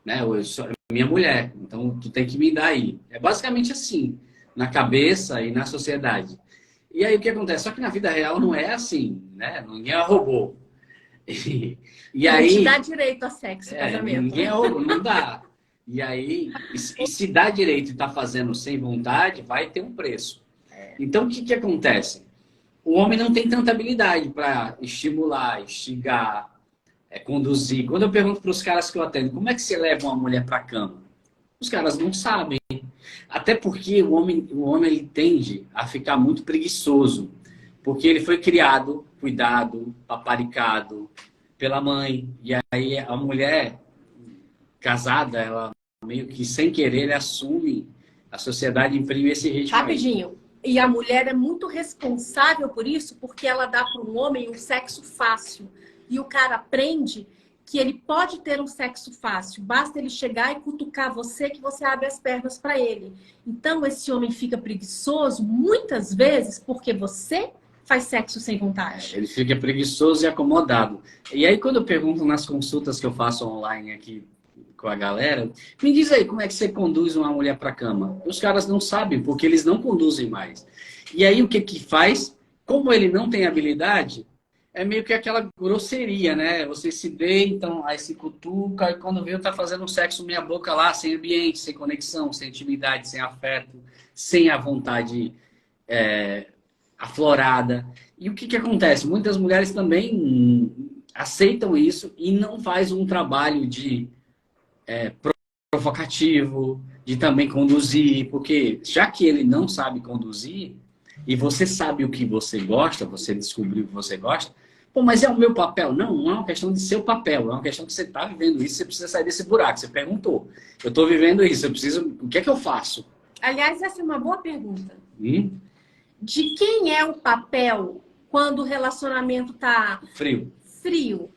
Né? Eu sou minha mulher, então tu tem que me dar aí. É basicamente assim, na cabeça e na sociedade. E aí o que acontece? Só que na vida real não é assim, né? Ninguém é robô. E aí, não te dá direito a sexo, casamento. Ninguém é robô, não dá. E aí, se dá direito e tá fazendo sem vontade, vai ter um preço. Então, o que acontece? O homem não tem tanta habilidade para estimular, instigar, conduzir. Quando eu pergunto para os caras que eu atendo, como é que você leva uma mulher para a cama? Os caras não sabem. Até porque o homem ele tende a ficar muito preguiçoso. Porque ele foi criado, cuidado, paparicado pela mãe. E aí a mulher casada, ela meio que sem querer assume, a sociedade imprime esse ritmo. Rapidinho. E a mulher é muito responsável por isso, porque ela dá para um homem um sexo fácil. E o cara aprende que ele pode ter um sexo fácil. Basta ele chegar e cutucar você, que você abre as pernas para ele. Então, esse homem fica preguiçoso, muitas vezes, porque você faz sexo sem vontade. Ele fica preguiçoso e acomodado. E aí, quando eu pergunto nas consultas que eu faço online aqui com a galera, me diz aí como é que você conduz uma mulher para a cama. Os caras não sabem, porque eles não conduzem mais. E aí o que faz? Como ele não tem habilidade, é meio que aquela grosseria, né? Você se deita, aí se cutuca, e quando vê, tá fazendo um sexo meia boca lá, sem ambiente, sem conexão, sem intimidade, sem afeto, sem a vontade aflorada. E o que acontece? Muitas mulheres também aceitam isso e não faz um trabalho de provocativo, de também conduzir, porque já que ele não sabe conduzir, e você sabe o que você gosta, você descobriu o que você gosta, pô, mas é o meu papel? Não é uma questão de seu papel, é uma questão que você está vivendo isso, você precisa sair desse buraco, você perguntou. Eu estou vivendo isso, o que é que eu faço? Aliás, essa é uma boa pergunta. de quem é o papel quando o relacionamento tá Frio. frio?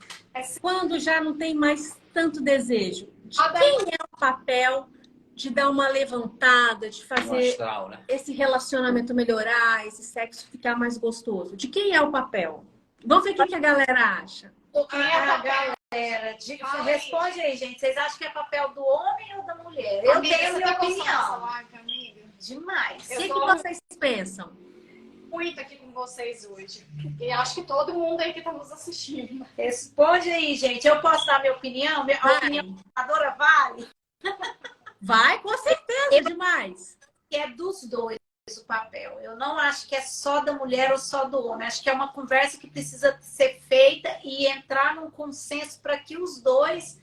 Quando já não tem mais tanto desejo? De quem é o papel de dar uma levantada, de fazer Astral, né? esse relacionamento melhorar, esse sexo ficar mais gostoso? De quem é o papel? Vamos ver o que a galera acha. A galera, responde aí, gente. Vocês acham que é papel do homem ou da mulher? Eu tenho minha opinião. Amiga? Demais. O que vocês pensam? Muito aqui com vocês hoje. E acho que todo mundo aí que está nos assistindo. Responde aí, gente. Eu posso dar minha opinião? A opinião da Dora vale? Vai, com certeza, demais. Que é dos dois o papel. Eu não acho que é só da mulher ou só do homem. Acho que é uma conversa que precisa ser feita e entrar num consenso para que os dois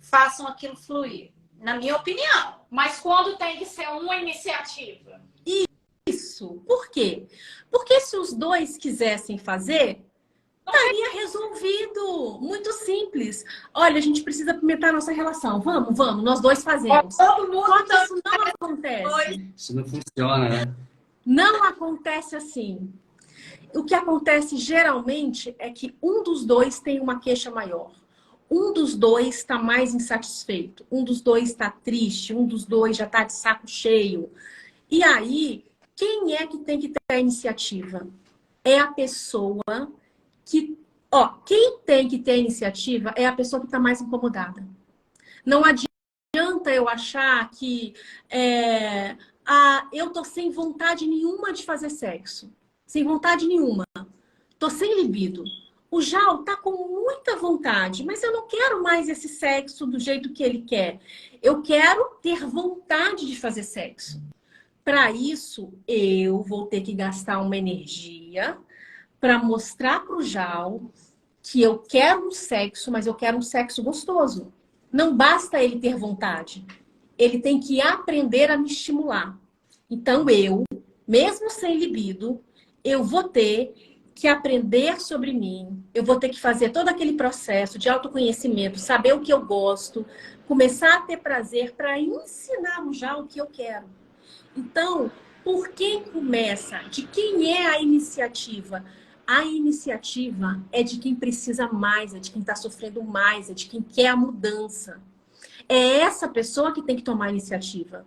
façam aquilo fluir. Na minha opinião. Mas quando tem que ser uma iniciativa? Isso. Por quê? Porque se os dois quisessem fazer, estaria resolvido. Muito simples. Olha, a gente precisa apimentar a nossa relação. Vamos, nós dois fazemos. Todo mundo Só que isso não acontece. Isso não funciona, né? Não acontece assim. O que acontece geralmente é que um dos dois tem uma queixa maior. Um dos dois está mais insatisfeito. Um dos dois está triste. Um dos dois já está de saco cheio. E aí, quem é que tem que ter a iniciativa? É a pessoa que... quem tem que ter a iniciativa é a pessoa que está mais incomodada. Não adianta eu achar que eu tô sem vontade nenhuma de fazer sexo. Sem vontade nenhuma. Tô sem libido. O Jal tá com muita vontade, mas eu não quero mais esse sexo do jeito que ele quer. Eu quero ter vontade de fazer sexo. Para isso, eu vou ter que gastar uma energia para mostrar pro Jal que eu quero um sexo, mas eu quero um sexo gostoso. Não basta ele ter vontade. Ele tem que aprender a me estimular. Então eu, mesmo sem libido, eu vou ter que aprender sobre mim. Eu vou ter que fazer todo aquele processo de autoconhecimento, saber o que eu gosto, começar a ter prazer para ensinar já o que eu quero. Então, por quem começa? De quem é a iniciativa? A iniciativa é de quem precisa mais, é de quem está sofrendo mais, é de quem quer a mudança. É essa pessoa que tem que tomar a iniciativa.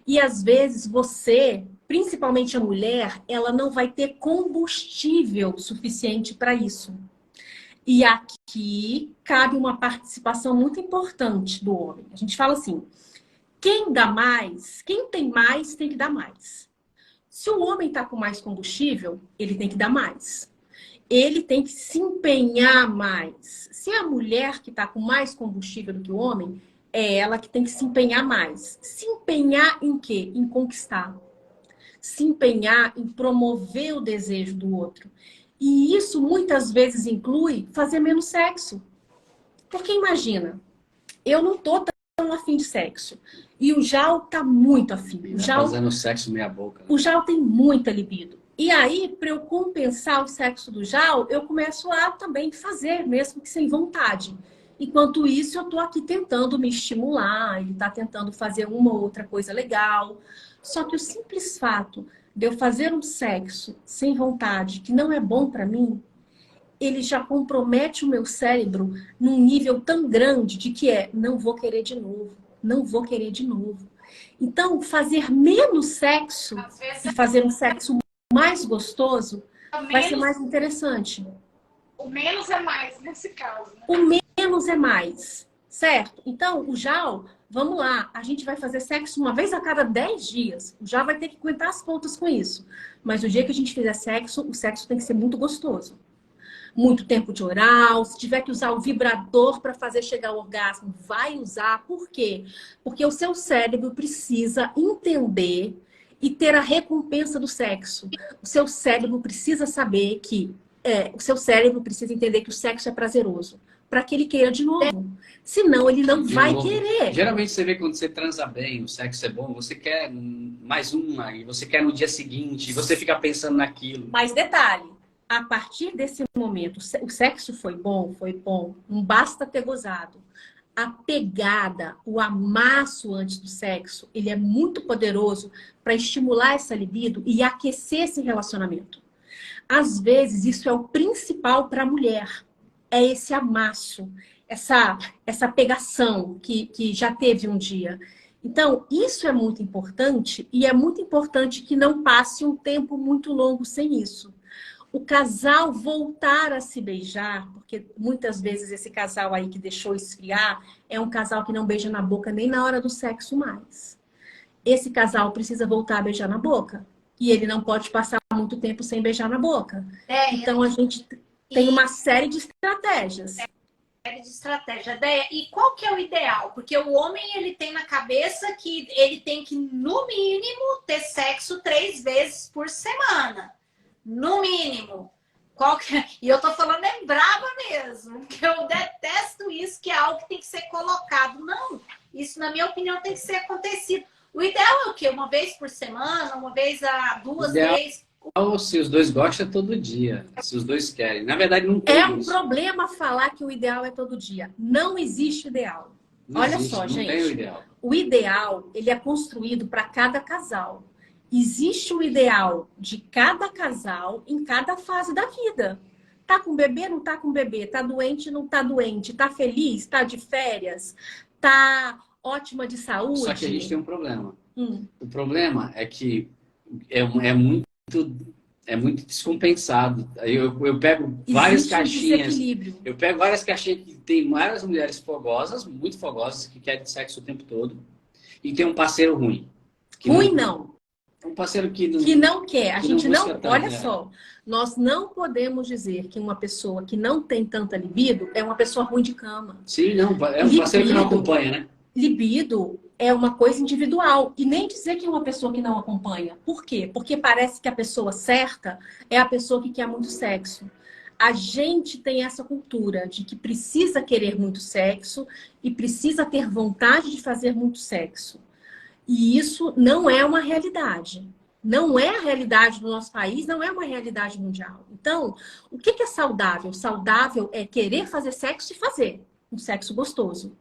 E às vezes você, principalmente a mulher, ela não vai ter combustível suficiente para isso. E aqui cabe uma participação muito importante do homem. A gente fala assim, quem dá mais, quem tem mais, tem que dar mais. Se o homem está com mais combustível, ele tem que dar mais. Ele tem que se empenhar mais. Se a mulher que está com mais combustível do que o homem, é ela que tem que se empenhar mais. Se empenhar em quê? Em conquistar. Se empenhar em promover o desejo do outro. E isso muitas vezes inclui fazer menos sexo. Porque imagina, eu não tô tão afim de sexo. E o Jal tá muito afim. O Jal, fazendo sexo meia boca. Né? O Jal tem muita libido. E aí, para eu compensar o sexo do Jal, eu começo a também fazer, mesmo que sem vontade. Enquanto isso, eu tô aqui tentando me estimular, ele tá tentando fazer uma ou outra coisa legal. Só que o simples fato de eu fazer um sexo sem vontade, que não é bom para mim, ele já compromete o meu cérebro num nível tão grande de que não vou querer de novo, não vou querer de novo. Então, fazer menos sexo e fazer um sexo mais gostoso vai ser mais interessante. O menos é mais nesse caso. Né? O menos é mais, certo? Então, o Jal, vamos lá, a gente vai fazer sexo uma vez a cada 10 dias. O Jal vai ter que aguentar as pontas com isso. Mas o dia que a gente fizer sexo, o sexo tem que ser muito gostoso. Muito tempo de oral, se tiver que usar o vibrador para fazer chegar ao orgasmo, vai usar. Por quê? Porque o seu cérebro precisa entender e ter a recompensa do sexo. O seu cérebro precisa saber que o seu cérebro precisa entender que o sexo é prazeroso, para que ele queira de novo. Senão, ele não vai querer. Geralmente, você vê quando você transa bem, o sexo é bom, você quer mais uma, e você quer no dia seguinte, e você fica pensando naquilo. Mas detalhe, a partir desse momento, o sexo foi bom, não basta ter gozado. a pegada, o amasso antes do sexo, ele é muito poderoso para estimular essa libido e aquecer esse relacionamento. Às vezes, isso é o principal para a mulher. É esse amasso, essa pegação que já teve um dia. Então, isso é muito importante e é muito importante que não passe um tempo muito longo sem isso. O casal voltar a se beijar, porque muitas vezes esse casal aí que deixou esfriar é um casal que não beija na boca nem na hora do sexo mais. Esse casal precisa voltar a beijar na boca. E ele não pode passar muito tempo sem beijar na boca. Então a gente tem uma série de estratégias. De estratégia. E qual que é o ideal? Porque o homem, ele tem na cabeça que ele tem que, no mínimo, ter sexo 3 vezes por semana. No mínimo. E eu tô falando brava mesmo, porque eu detesto isso, que é algo que tem que ser colocado. Não, isso, na minha opinião, tem que ser acontecido. O ideal é o quê? 1 vez por semana? 1 vez a 2 vezes? Se os dois gostam, é todo dia. Se os dois querem. Na verdade, não tem um problema falar que o ideal é todo dia. Não existe ideal. Olha só, gente. Não tem o ideal. O ideal, ele é construído para cada casal. Existe o ideal de cada casal em cada fase da vida. Tá com bebê, não tá com bebê. Tá doente, não tá doente. Tá feliz, tá de férias. Tá ótima de saúde. Só que a gente tem um problema. O problema é que é muito descompensado. Eu pego várias caixinhas. Eu pego várias caixinhas que tem várias mulheres fogosas, muito fogosas, que querem sexo o tempo todo. E tem um parceiro ruim. Não. Um parceiro que não quer. A gente não. Tanto, olha só. Nós não podemos dizer que uma pessoa que não tem tanta libido é uma pessoa ruim de cama. Sim, não. É um parceiro que não acompanha, né? Libido é uma coisa individual. E nem dizer que é uma pessoa que não acompanha. Por quê? Porque parece que a pessoa certa é a pessoa que quer muito sexo. A gente tem essa cultura de que precisa querer muito sexo e precisa ter vontade de fazer muito sexo. E isso não é uma realidade. Não é a realidade do nosso país, não é uma realidade mundial. Então, o que é saudável? Saudável é querer fazer sexo e fazer um sexo gostoso.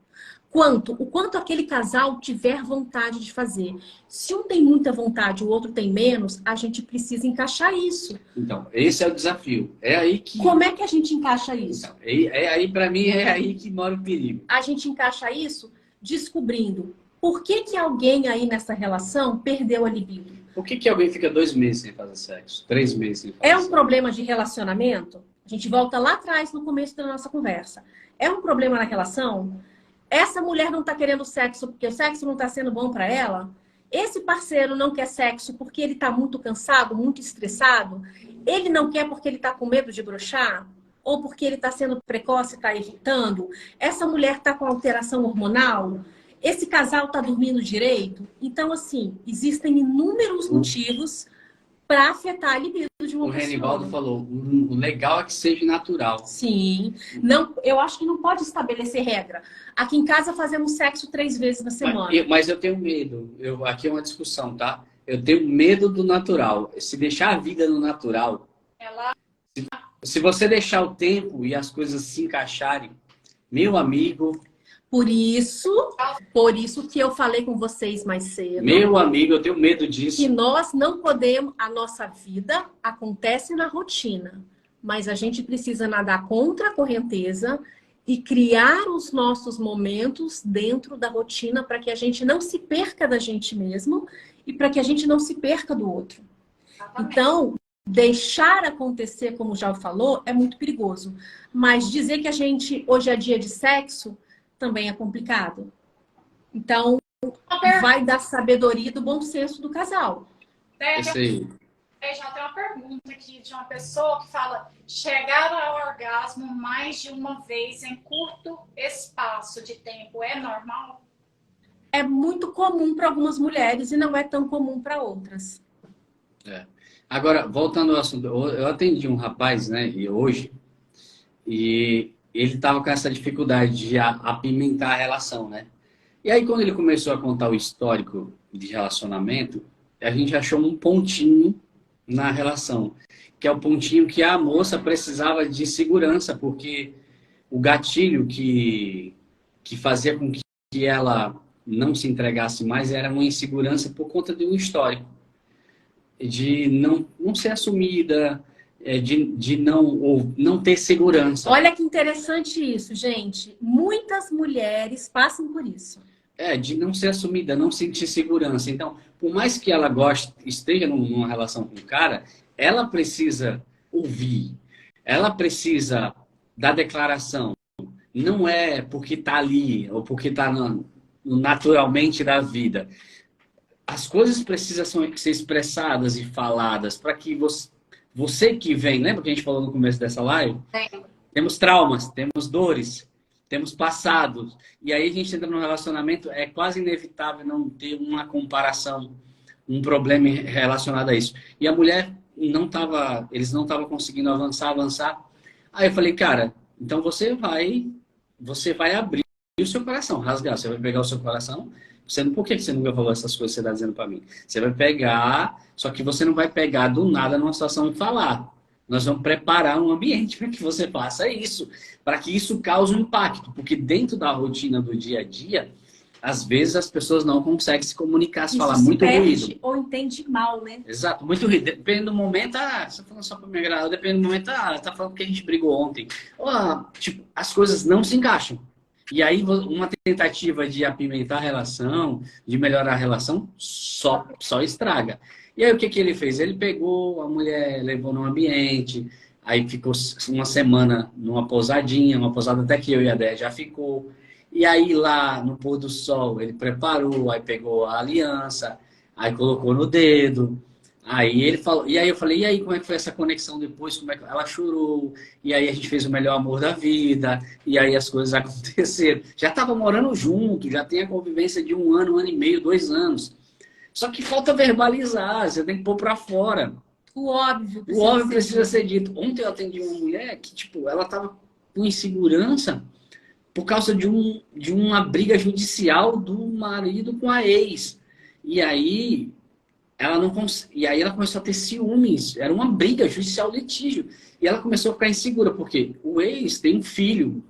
O quanto aquele casal tiver vontade de fazer. Se um tem muita vontade e o outro tem menos, a gente precisa encaixar isso. Então, esse é o desafio. É aí que... Como é que a gente encaixa isso? Então, aí, para mim, é aí que mora o perigo. A gente encaixa isso descobrindo por que alguém aí nessa relação perdeu a libido. Por que alguém fica 2 meses sem fazer sexo? 3 meses sem fazer sexo? É um problema de relacionamento? A gente volta lá atrás no começo da nossa conversa. É um problema na relação? Essa mulher não está querendo sexo porque o sexo não está sendo bom para ela? Esse parceiro não quer sexo porque ele está muito cansado, muito estressado? Ele não quer porque ele está com medo de broxar? Ou porque ele está sendo precoce e está evitando? Essa mulher está com alteração hormonal? Esse casal está dormindo direito? Então, assim, existem inúmeros motivos para afetar a libido de uma pessoa. O Renivaldo falou, o legal é que seja natural. Sim. Não, eu acho que não pode estabelecer regra. Aqui em casa fazemos sexo 3 vezes na semana. Mas eu tenho medo. Aqui é uma discussão, tá? Eu tenho medo do natural. Se deixar a vida no natural... Se você deixar o tempo e as coisas se encaixarem, meu amigo... Por isso que eu falei com vocês mais cedo. Meu amigo, eu tenho medo disso. Que nós não podemos... A nossa vida acontece na rotina. Mas a gente precisa nadar contra a correnteza e criar os nossos momentos dentro da rotina para que a gente não se perca da gente mesmo e para que a gente não se perca do outro. Então, deixar acontecer, como já falou, é muito perigoso. Mas dizer que a gente hoje é dia de sexo também é complicado. Então, vai da sabedoria e do bom senso do casal. Esse aí. Já tem uma pergunta aqui de uma pessoa que fala: chegar ao orgasmo mais de uma vez em curto espaço de tempo é normal? É muito comum para algumas mulheres e não é tão comum para outras. Agora, voltando ao assunto, eu atendi um rapaz, né, e ele estava com essa dificuldade de apimentar a relação, né? E aí, quando ele começou a contar o histórico de relacionamento, a gente achou um pontinho na relação, que é o pontinho que a moça precisava de segurança, porque o gatilho que que fazia com que ela não se entregasse mais era uma insegurança por conta de um histórico. De não ser assumida, de não ter segurança. Olha que interessante isso, gente. Muitas mulheres passam por isso. De não ser assumida, não sentir segurança. Então, por mais que ela esteja numa relação com o cara, ela precisa ouvir, ela precisa dar declaração. Não é porque está ali, ou porque está naturalmente da vida. As coisas precisam ser expressadas e faladas para que você que vem, lembra que a gente falou no começo dessa live? Temos traumas, temos dores, temos passados. E aí a gente entra num relacionamento, é quase inevitável não ter uma comparação, um problema relacionado a isso. E a mulher eles não estavam conseguindo avançar. Aí eu falei, cara, então você vai abrir o seu coração, rasgar, você vai pegar o seu coração. Por que você nunca falou essas coisas que você está dizendo para mim? Você vai pegar, só que você não vai pegar do nada numa situação e falar. Nós vamos preparar um ambiente para que você faça isso, para que isso cause um impacto. Porque dentro da rotina do dia a dia, às vezes as pessoas não conseguem se comunicar, se falar muito ruído. Ou entende mal, né? Exato, muito ruído. Depende do momento, você está falando só para me agradar. Depende do momento, está falando que a gente brigou ontem. Tipo, as coisas não se encaixam. E aí, uma tentativa de apimentar a relação, de melhorar a relação, só estraga. E aí, o que ele fez? Ele pegou a mulher, levou num ambiente, aí ficou uma semana numa pousadinha, uma pousada até que eu e a Dé já ficou. E aí, lá no pôr do sol, ele preparou, aí pegou a aliança, aí colocou no dedo. Aí ele falou, e aí eu falei, e aí como é que foi essa conexão depois? Como é que ela chorou? E aí a gente fez o melhor amor da vida, e aí as coisas aconteceram. Já estava morando junto, já tem a convivência de 1 ano, 1 ano e meio, 2 anos. Só que falta verbalizar, você tem que pôr para fora. O óbvio precisa ser dito. Ontem eu atendi uma mulher que, tipo, ela estava com insegurança por causa de uma briga judicial do marido com a ex. E aí ela começou a ter ciúmes. Era uma briga judicial, litígio. E ela começou a ficar insegura, porque o ex tem um filho.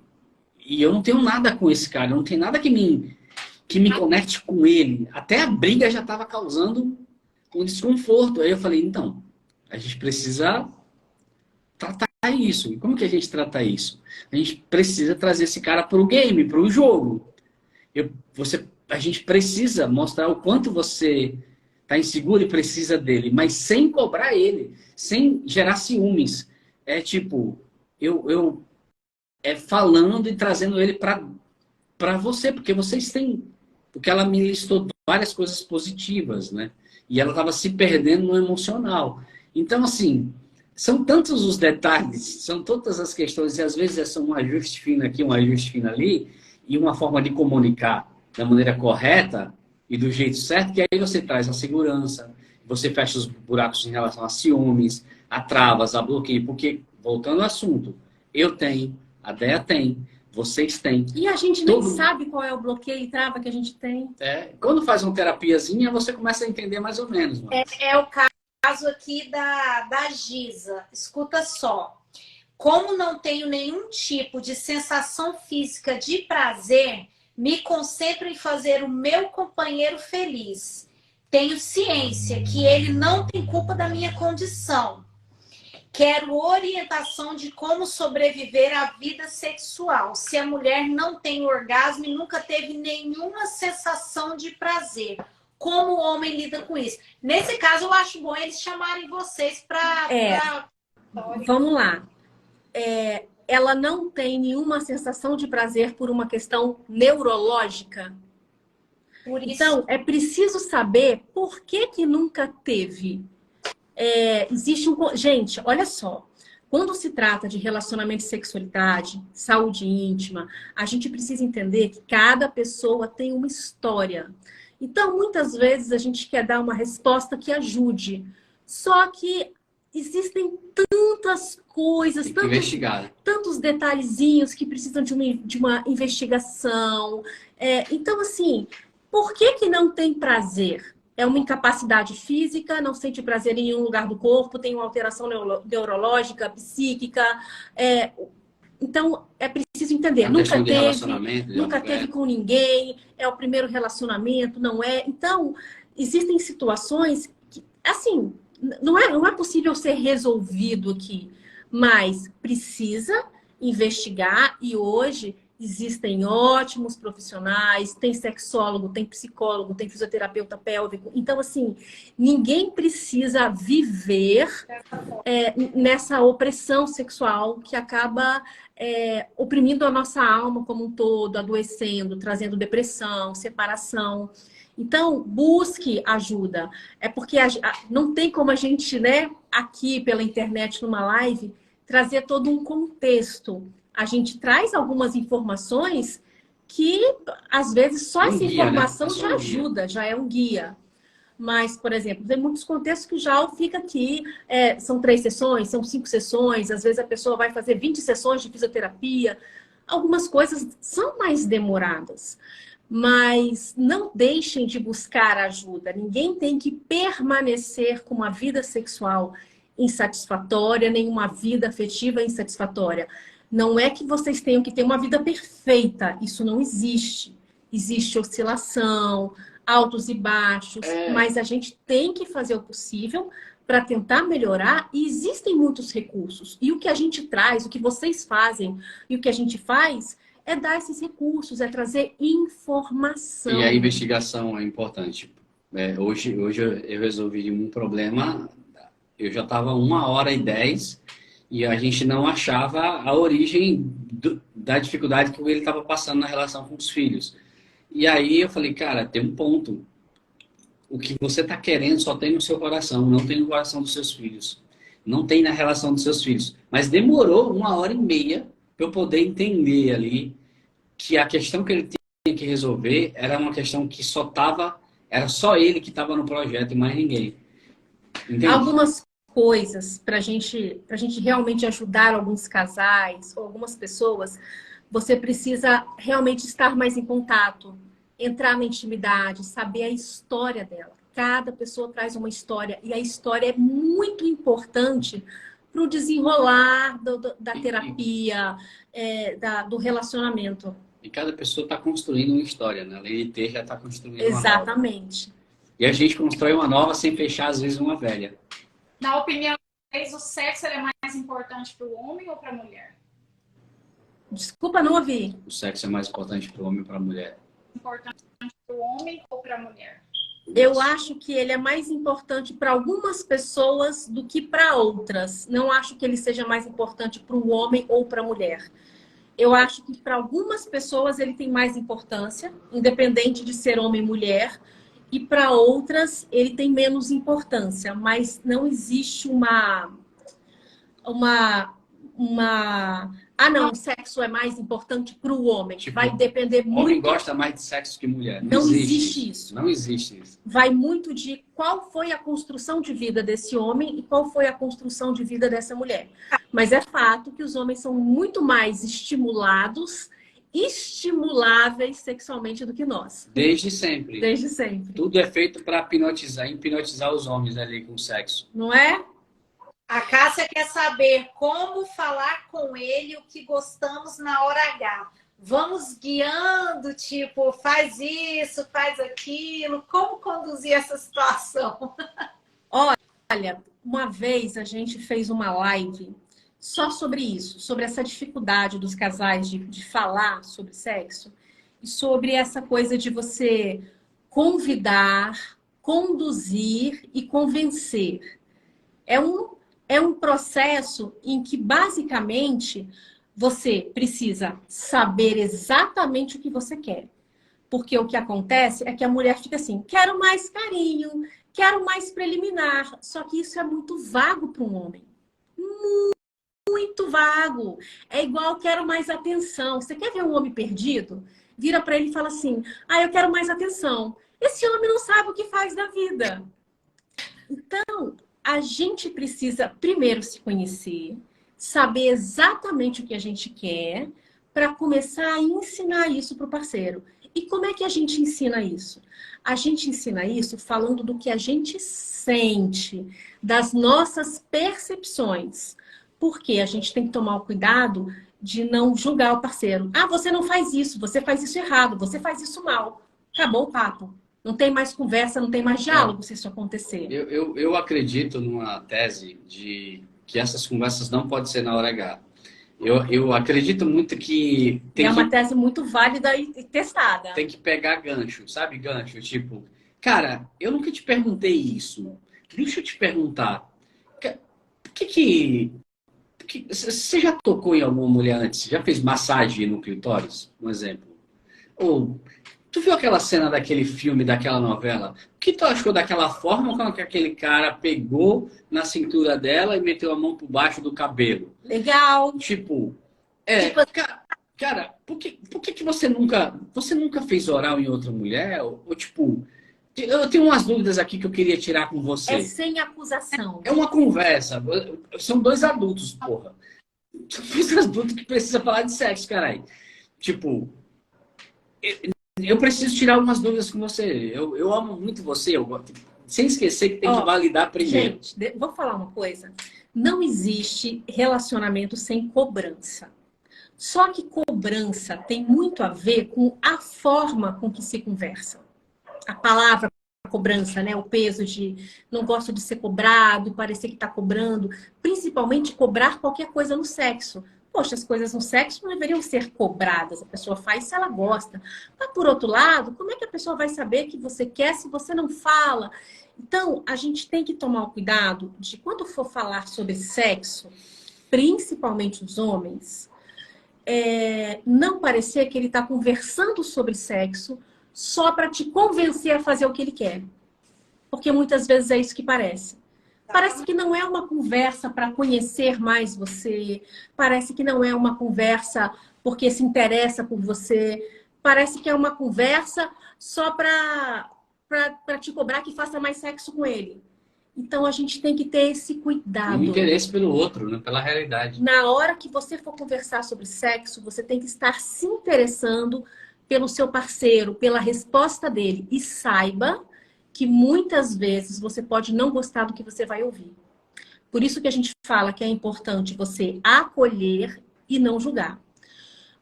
E eu não tenho nada com esse cara. Eu não tenho nada que me conecte com ele. Até a briga já estava causando um desconforto. Aí eu falei, então, a gente precisa tratar isso. E como que a gente trata isso? A gente precisa trazer esse cara para o game, para o jogo. A gente precisa mostrar o quanto você está inseguro e precisa dele, mas sem cobrar ele, sem gerar ciúmes. É tipo, falando e trazendo ele para você, porque vocês têm... Porque ela me listou várias coisas positivas, né? E ela estava se perdendo no emocional. Então, assim, são tantos os detalhes, são tantas as questões, e às vezes é só um ajuste fino aqui, um ajuste fino ali, e uma forma de comunicar da maneira correta e do jeito certo, que aí você traz a segurança, você fecha os buracos em relação a ciúmes, a travas, a bloqueio, porque, voltando ao assunto, eu tenho, a Déia tem, vocês têm. E a gente nem sabe qual é o bloqueio e trava que a gente tem. Quando faz uma terapiazinha, você começa a entender mais ou menos. É o caso aqui da Giza. Escuta só. Como não tenho nenhum tipo de sensação física de prazer, me concentro em fazer o meu companheiro feliz. Tenho ciência que ele não tem culpa da minha condição. Quero orientação de como sobreviver à vida sexual. Se a mulher não tem orgasmo e nunca teve nenhuma sensação de prazer, como o homem lida com isso? Nesse caso, eu acho bom eles chamarem vocês para... Vamos lá. Ela não tem nenhuma sensação de prazer por uma questão neurológica? Por isso... Então, é preciso saber por que nunca teve. Existe Gente, olha só. Quando se trata de relacionamento e sexualidade, saúde íntima, a gente precisa entender que cada pessoa tem uma história. Então, muitas vezes, a gente quer dar uma resposta que ajude. Só que existem tantas coisas, tantos detalhezinhos que precisam de uma investigação. Então, assim, por que não tem prazer? É uma incapacidade física, não sente prazer em nenhum lugar do corpo, tem uma alteração neurológica, psíquica. Então, é preciso entender. A Nunca questão de teve, relacionamento, de nunca afeto. teve com ninguém, é o primeiro relacionamento, não é? Então, existem situações que, assim, não é possível ser resolvido aqui, mas precisa investigar e hoje existem ótimos profissionais, tem sexólogo, tem psicólogo, tem fisioterapeuta pélvico. Então, assim, ninguém precisa viver nessa opressão sexual que acaba oprimindo a nossa alma como um todo, adoecendo, trazendo depressão, separação. Então, busque ajuda. É porque não tem como a gente, né, aqui pela internet, numa live, trazer todo um contexto. A gente traz algumas informações que, às vezes, só essa guia, né? informação É só já um guia. ajuda, já é um guia. Mas, por exemplo, tem muitos contextos que já fica aqui, são 3 sessões, são 5 sessões, às vezes a pessoa vai fazer 20 sessões de fisioterapia. Algumas coisas são mais demoradas, mas não deixem de buscar ajuda. Ninguém tem que permanecer com uma vida sexual insatisfatória, nem uma vida afetiva insatisfatória. Não é que vocês tenham que ter uma vida perfeita, isso não existe. Existe oscilação, altos e baixos, mas a gente tem que fazer o possível para tentar melhorar e existem muitos recursos. E o que a gente traz, o que vocês fazem e o que a gente faz é dar esses recursos, é trazer informação. E a investigação é importante. Hoje eu resolvi um problema, eu já estava 1h10 e a gente não achava a origem da dificuldade que ele estava passando na relação com os filhos. E aí eu falei, cara, tem um ponto. O que você está querendo só tem no seu coração, não tem no coração dos seus filhos. Não tem na relação dos seus filhos. Mas demorou 1h30 para eu poder entender ali que a questão que ele tinha que resolver era uma questão que era só ele que estava no projeto e mais ninguém. Entende? Algumas coisas para a gente realmente ajudar alguns casais ou algumas pessoas, você precisa realmente estar mais em contato, entrar na intimidade, saber a história dela. Cada pessoa traz uma história e a história é muito importante para o desenrolar da terapia, do relacionamento. E cada pessoa está construindo uma história, né? Além de ter, já está construindo uma nova. Exatamente. E a gente constrói uma nova sem fechar, às vezes, uma velha. Na opinião de vocês, o sexo é mais importante para o homem ou para a mulher? Desculpa, não ouvi. O sexo é mais importante para o homem ou para a mulher? Importante para o homem ou para a mulher? Eu acho que ele é mais importante para algumas pessoas do que para outras. Não acho que ele seja mais importante para o homem ou para a mulher. Eu acho que para algumas pessoas ele tem mais importância, independente de ser homem ou mulher, e para outras ele tem menos importância. Mas não existe não, o sexo é mais importante para o homem. Tipo, vai depender muito. Homem gosta mais de sexo que mulher. Não existe isso. Não existe isso. Vai muito de qual foi a construção de vida desse homem e qual foi a construção de vida dessa mulher. Mas é fato que os homens são muito mais estimuláveis sexualmente do que nós. Desde sempre. Desde sempre. Tudo é feito para hipnotizar os homens ali com o sexo. Não é? A Cássia quer saber como falar com ele o que gostamos na hora H. Vamos guiando, tipo, faz isso, faz aquilo. Como conduzir essa situação? Olha, uma vez a gente fez uma live só sobre isso, sobre essa dificuldade dos casais de falar sobre sexo e sobre essa coisa de você convidar, conduzir e convencer. É um processo em que, basicamente, você precisa saber exatamente o que você quer. Porque o que acontece é que a mulher fica assim, quero mais carinho, quero mais preliminar. Só que isso é muito vago para um homem. Muito vago. É igual quero mais atenção. Você quer ver um homem perdido? Vira para ele e fala assim, eu quero mais atenção. Esse homem não sabe o que faz da vida. Então, a gente precisa primeiro se conhecer, saber exatamente o que a gente quer, para começar a ensinar isso para o parceiro. E como é que a gente ensina isso? A gente ensina isso falando do que a gente sente, das nossas percepções. Porque a gente tem que tomar o cuidado de não julgar o parceiro. Ah, você não faz isso, você faz isso errado, você faz isso mal. Acabou o papo. Não tem mais conversa, não tem mais diálogo se isso acontecer. Eu acredito numa tese de que essas conversas não podem ser na hora H. Eu acredito muito que é uma tese muito válida e testada. Tem que pegar gancho, sabe? Gancho, tipo, cara, eu nunca te perguntei isso. Deixa eu te perguntar. Por que você já tocou em alguma mulher antes? Já fez massagem no clitóris? Um exemplo. Ou tu viu aquela cena daquele filme, daquela novela? O que tu achou daquela forma com que aquele cara pegou na cintura dela e meteu a mão por baixo do cabelo? Legal. Tipo, cara, por que você nunca fez oral em outra mulher? Ou tipo, eu tenho umas dúvidas aqui que eu queria tirar com você. É sem acusação. É uma conversa. São dois adultos, porra. São dois adultos que precisam falar de sexo, caralho. Tipo, eu preciso tirar algumas dúvidas com você. Eu amo muito você. Sem esquecer que tem que validar primeiro. Gente, vou falar uma coisa. Não existe relacionamento sem cobrança. Só que cobrança tem muito a ver com a forma com que se conversa. A palavra cobrança, né? O peso de não gosto de ser cobrado, parecer que está cobrando. Principalmente cobrar qualquer coisa no sexo. Poxa, as coisas no sexo não deveriam ser cobradas. A pessoa faz se ela gosta. Mas, por outro lado, como é que a pessoa vai saber que você quer se você não fala? Então, a gente tem que tomar o cuidado de quando for falar sobre sexo, principalmente os homens, não parecer que ele está conversando sobre sexo só para te convencer a fazer o que ele quer. Porque muitas vezes é isso que parece. Parece que não é uma conversa para conhecer mais você. Parece que não é uma conversa porque se interessa por você. Parece que é uma conversa só para te cobrar que faça mais sexo com ele. Então, a gente tem que ter esse cuidado. Um interesse pelo outro, né? Pela realidade. Na hora que você for conversar sobre sexo, você tem que estar se interessando pelo seu parceiro, pela resposta dele. E saiba que muitas vezes você pode não gostar do que você vai ouvir. Por isso que a gente fala que é importante você acolher e não julgar.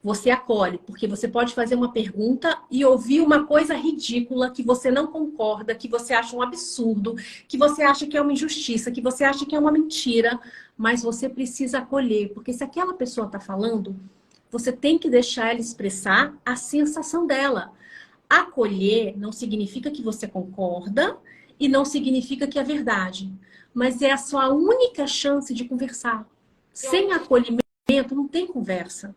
Você acolhe, porque você pode fazer uma pergunta e ouvir uma coisa ridícula que você não concorda, que você acha um absurdo, que você acha que é uma injustiça, que você acha que é uma mentira, mas você precisa acolher, porque se aquela pessoa está falando, você tem que deixar ela expressar a sensação dela. Acolher não significa que você concorda e não significa que é verdade, mas é a sua única chance de conversar. Sem acolhimento não tem conversa.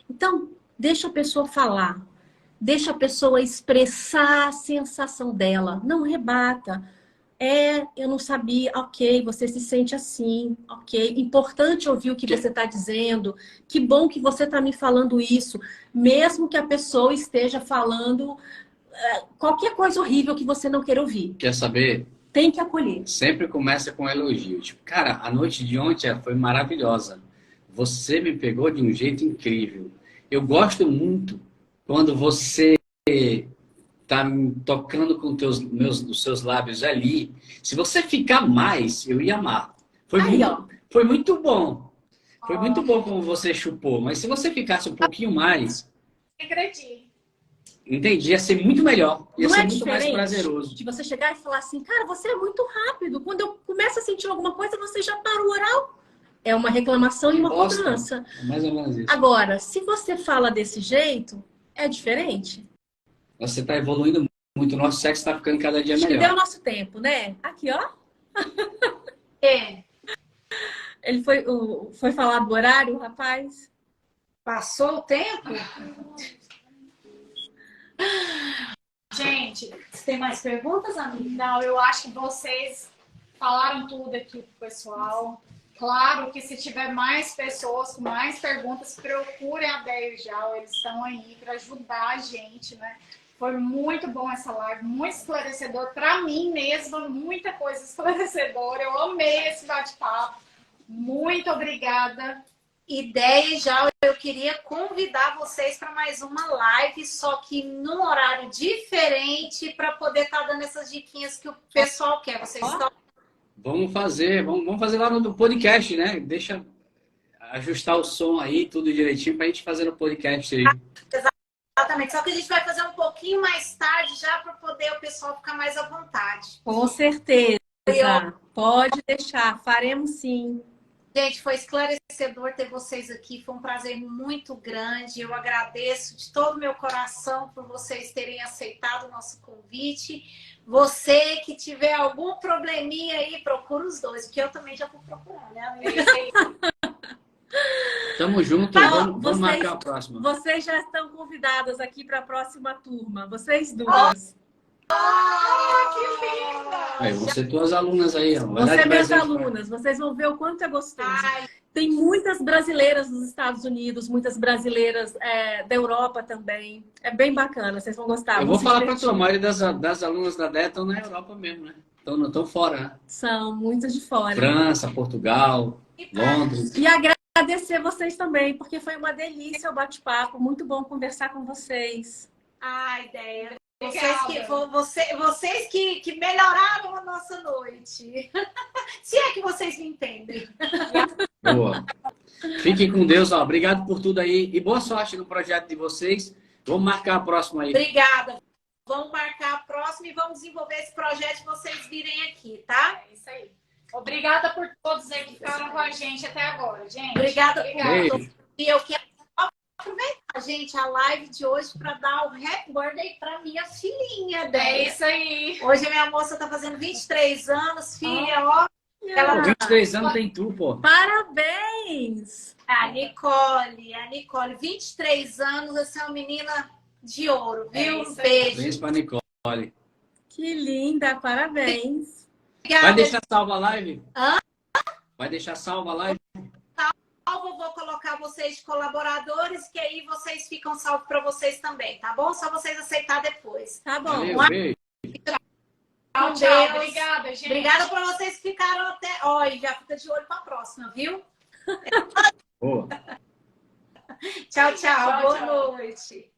Então, deixa a pessoa falar. Deixa a pessoa expressar a sensação dela. Não rebata. Eu não sabia. Ok, você se sente assim. Ok, importante ouvir o que você está dizendo. Que bom que você está me falando isso. Mesmo que a pessoa esteja falando qualquer coisa horrível que você não queira ouvir. Quer saber? Tem que acolher. Sempre começa com elogio. Tipo, cara, a noite de ontem foi maravilhosa. Você me pegou de um jeito incrível. Eu gosto muito quando você tá me tocando com os seus lábios ali. Se você ficar mais, eu ia amar. Foi muito bom. Foi muito bom como você chupou. Mas se você ficasse um pouquinho mais... Entendi. Ia ser muito melhor. Ia ser muito mais prazeroso. De você chegar e falar assim, cara, você é muito rápido. Quando eu começo a sentir alguma coisa, você já para o oral. É uma reclamação e uma cobrança. Mais ou menos isso. Agora, se você fala desse jeito, é diferente. Você está evoluindo muito. O nosso sexo está ficando cada dia melhor. Acho que deu o nosso tempo, né? Aqui, ó. Ele foi falar do horário, rapaz? Passou o tempo? Gente, você tem mais perguntas, amiga? Não, eu acho que vocês falaram tudo aqui pro pessoal. Claro que se tiver mais pessoas com mais perguntas, procurem a Déia e o Jal, eles estão aí para ajudar a gente, né? Foi muito bom essa live, muito esclarecedor para mim mesma, muita coisa esclarecedora. Eu amei esse bate-papo. Muito obrigada. E Déia e Jal, eu queria convidar vocês para mais uma live, só que num horário diferente, para poder estar dando essas diquinhas que o pessoal quer. Vocês estão... Vamos fazer lá no podcast, né? ajustar o som aí, tudo direitinho, pra gente fazer no podcast aí. Exatamente. Só que a gente vai fazer um pouquinho mais tarde já para poder o pessoal ficar mais à vontade. Com certeza. Pode deixar, faremos sim. Gente, foi esclarecedor ter vocês aqui, foi um prazer muito grande. Eu agradeço de todo o meu coração por vocês terem aceitado o nosso convite. Você que tiver algum probleminha aí, procura os dois, porque eu também já vou procurar, né, amiga? Tamo junto, vamos marcar a próxima. Vocês já estão convidadas aqui para a próxima turma, vocês duas. Que linda! Aí, vão ser tuas alunas aí. Ó. Você é minhas alunas, vocês vão ver o quanto é gostoso. Ai. Tem muitas brasileiras dos Estados Unidos, muitas brasileiras da Europa também. É bem bacana, vocês vão gostar. Eu vou falar para tu, a maioria das alunas da DEA estão na Europa mesmo, né? Estão fora, né? São muitas de fora. França, Portugal, Londres. E agradecer vocês também, porque foi uma delícia o bate-papo. Muito bom conversar com vocês. Ideia. Vocês que melhoraram a nossa noite. Se é que vocês me entendem. Boa. Fiquem com Deus. Ó. Obrigado por tudo aí. E boa sorte no projeto de vocês. Vamos marcar a próxima aí. Obrigada. Vamos marcar a próxima e vamos desenvolver esse projeto que vocês virem aqui, tá? É isso aí. Obrigada por todos aí que ficaram com a gente até agora, gente. Obrigada. Beijo. E eu quero aproveitar, gente, a live de hoje para dar o happy birthday para minha filhinha. É isso aí. Hoje a minha moça tá fazendo 23 anos, filha, ó. Ela... 23 anos tem tu, pô. Parabéns! A Nicole, 23 anos, essa é uma menina de ouro, viu? Um beijo. Beijo pra Nicole. Que linda, parabéns. Obrigada. Vai deixar salva a live? Hã? Vai deixar salva a live? Eu vou colocar vocês de colaboradores, que aí vocês ficam salvos para vocês também, tá bom? Só vocês aceitar depois. Tá bom. Valeu, beijo. Tchau. Obrigada, gente. Obrigada por vocês que ficaram até... Olha, já fica de olho para a próxima, viu? Boa. Tchau. Boa noite.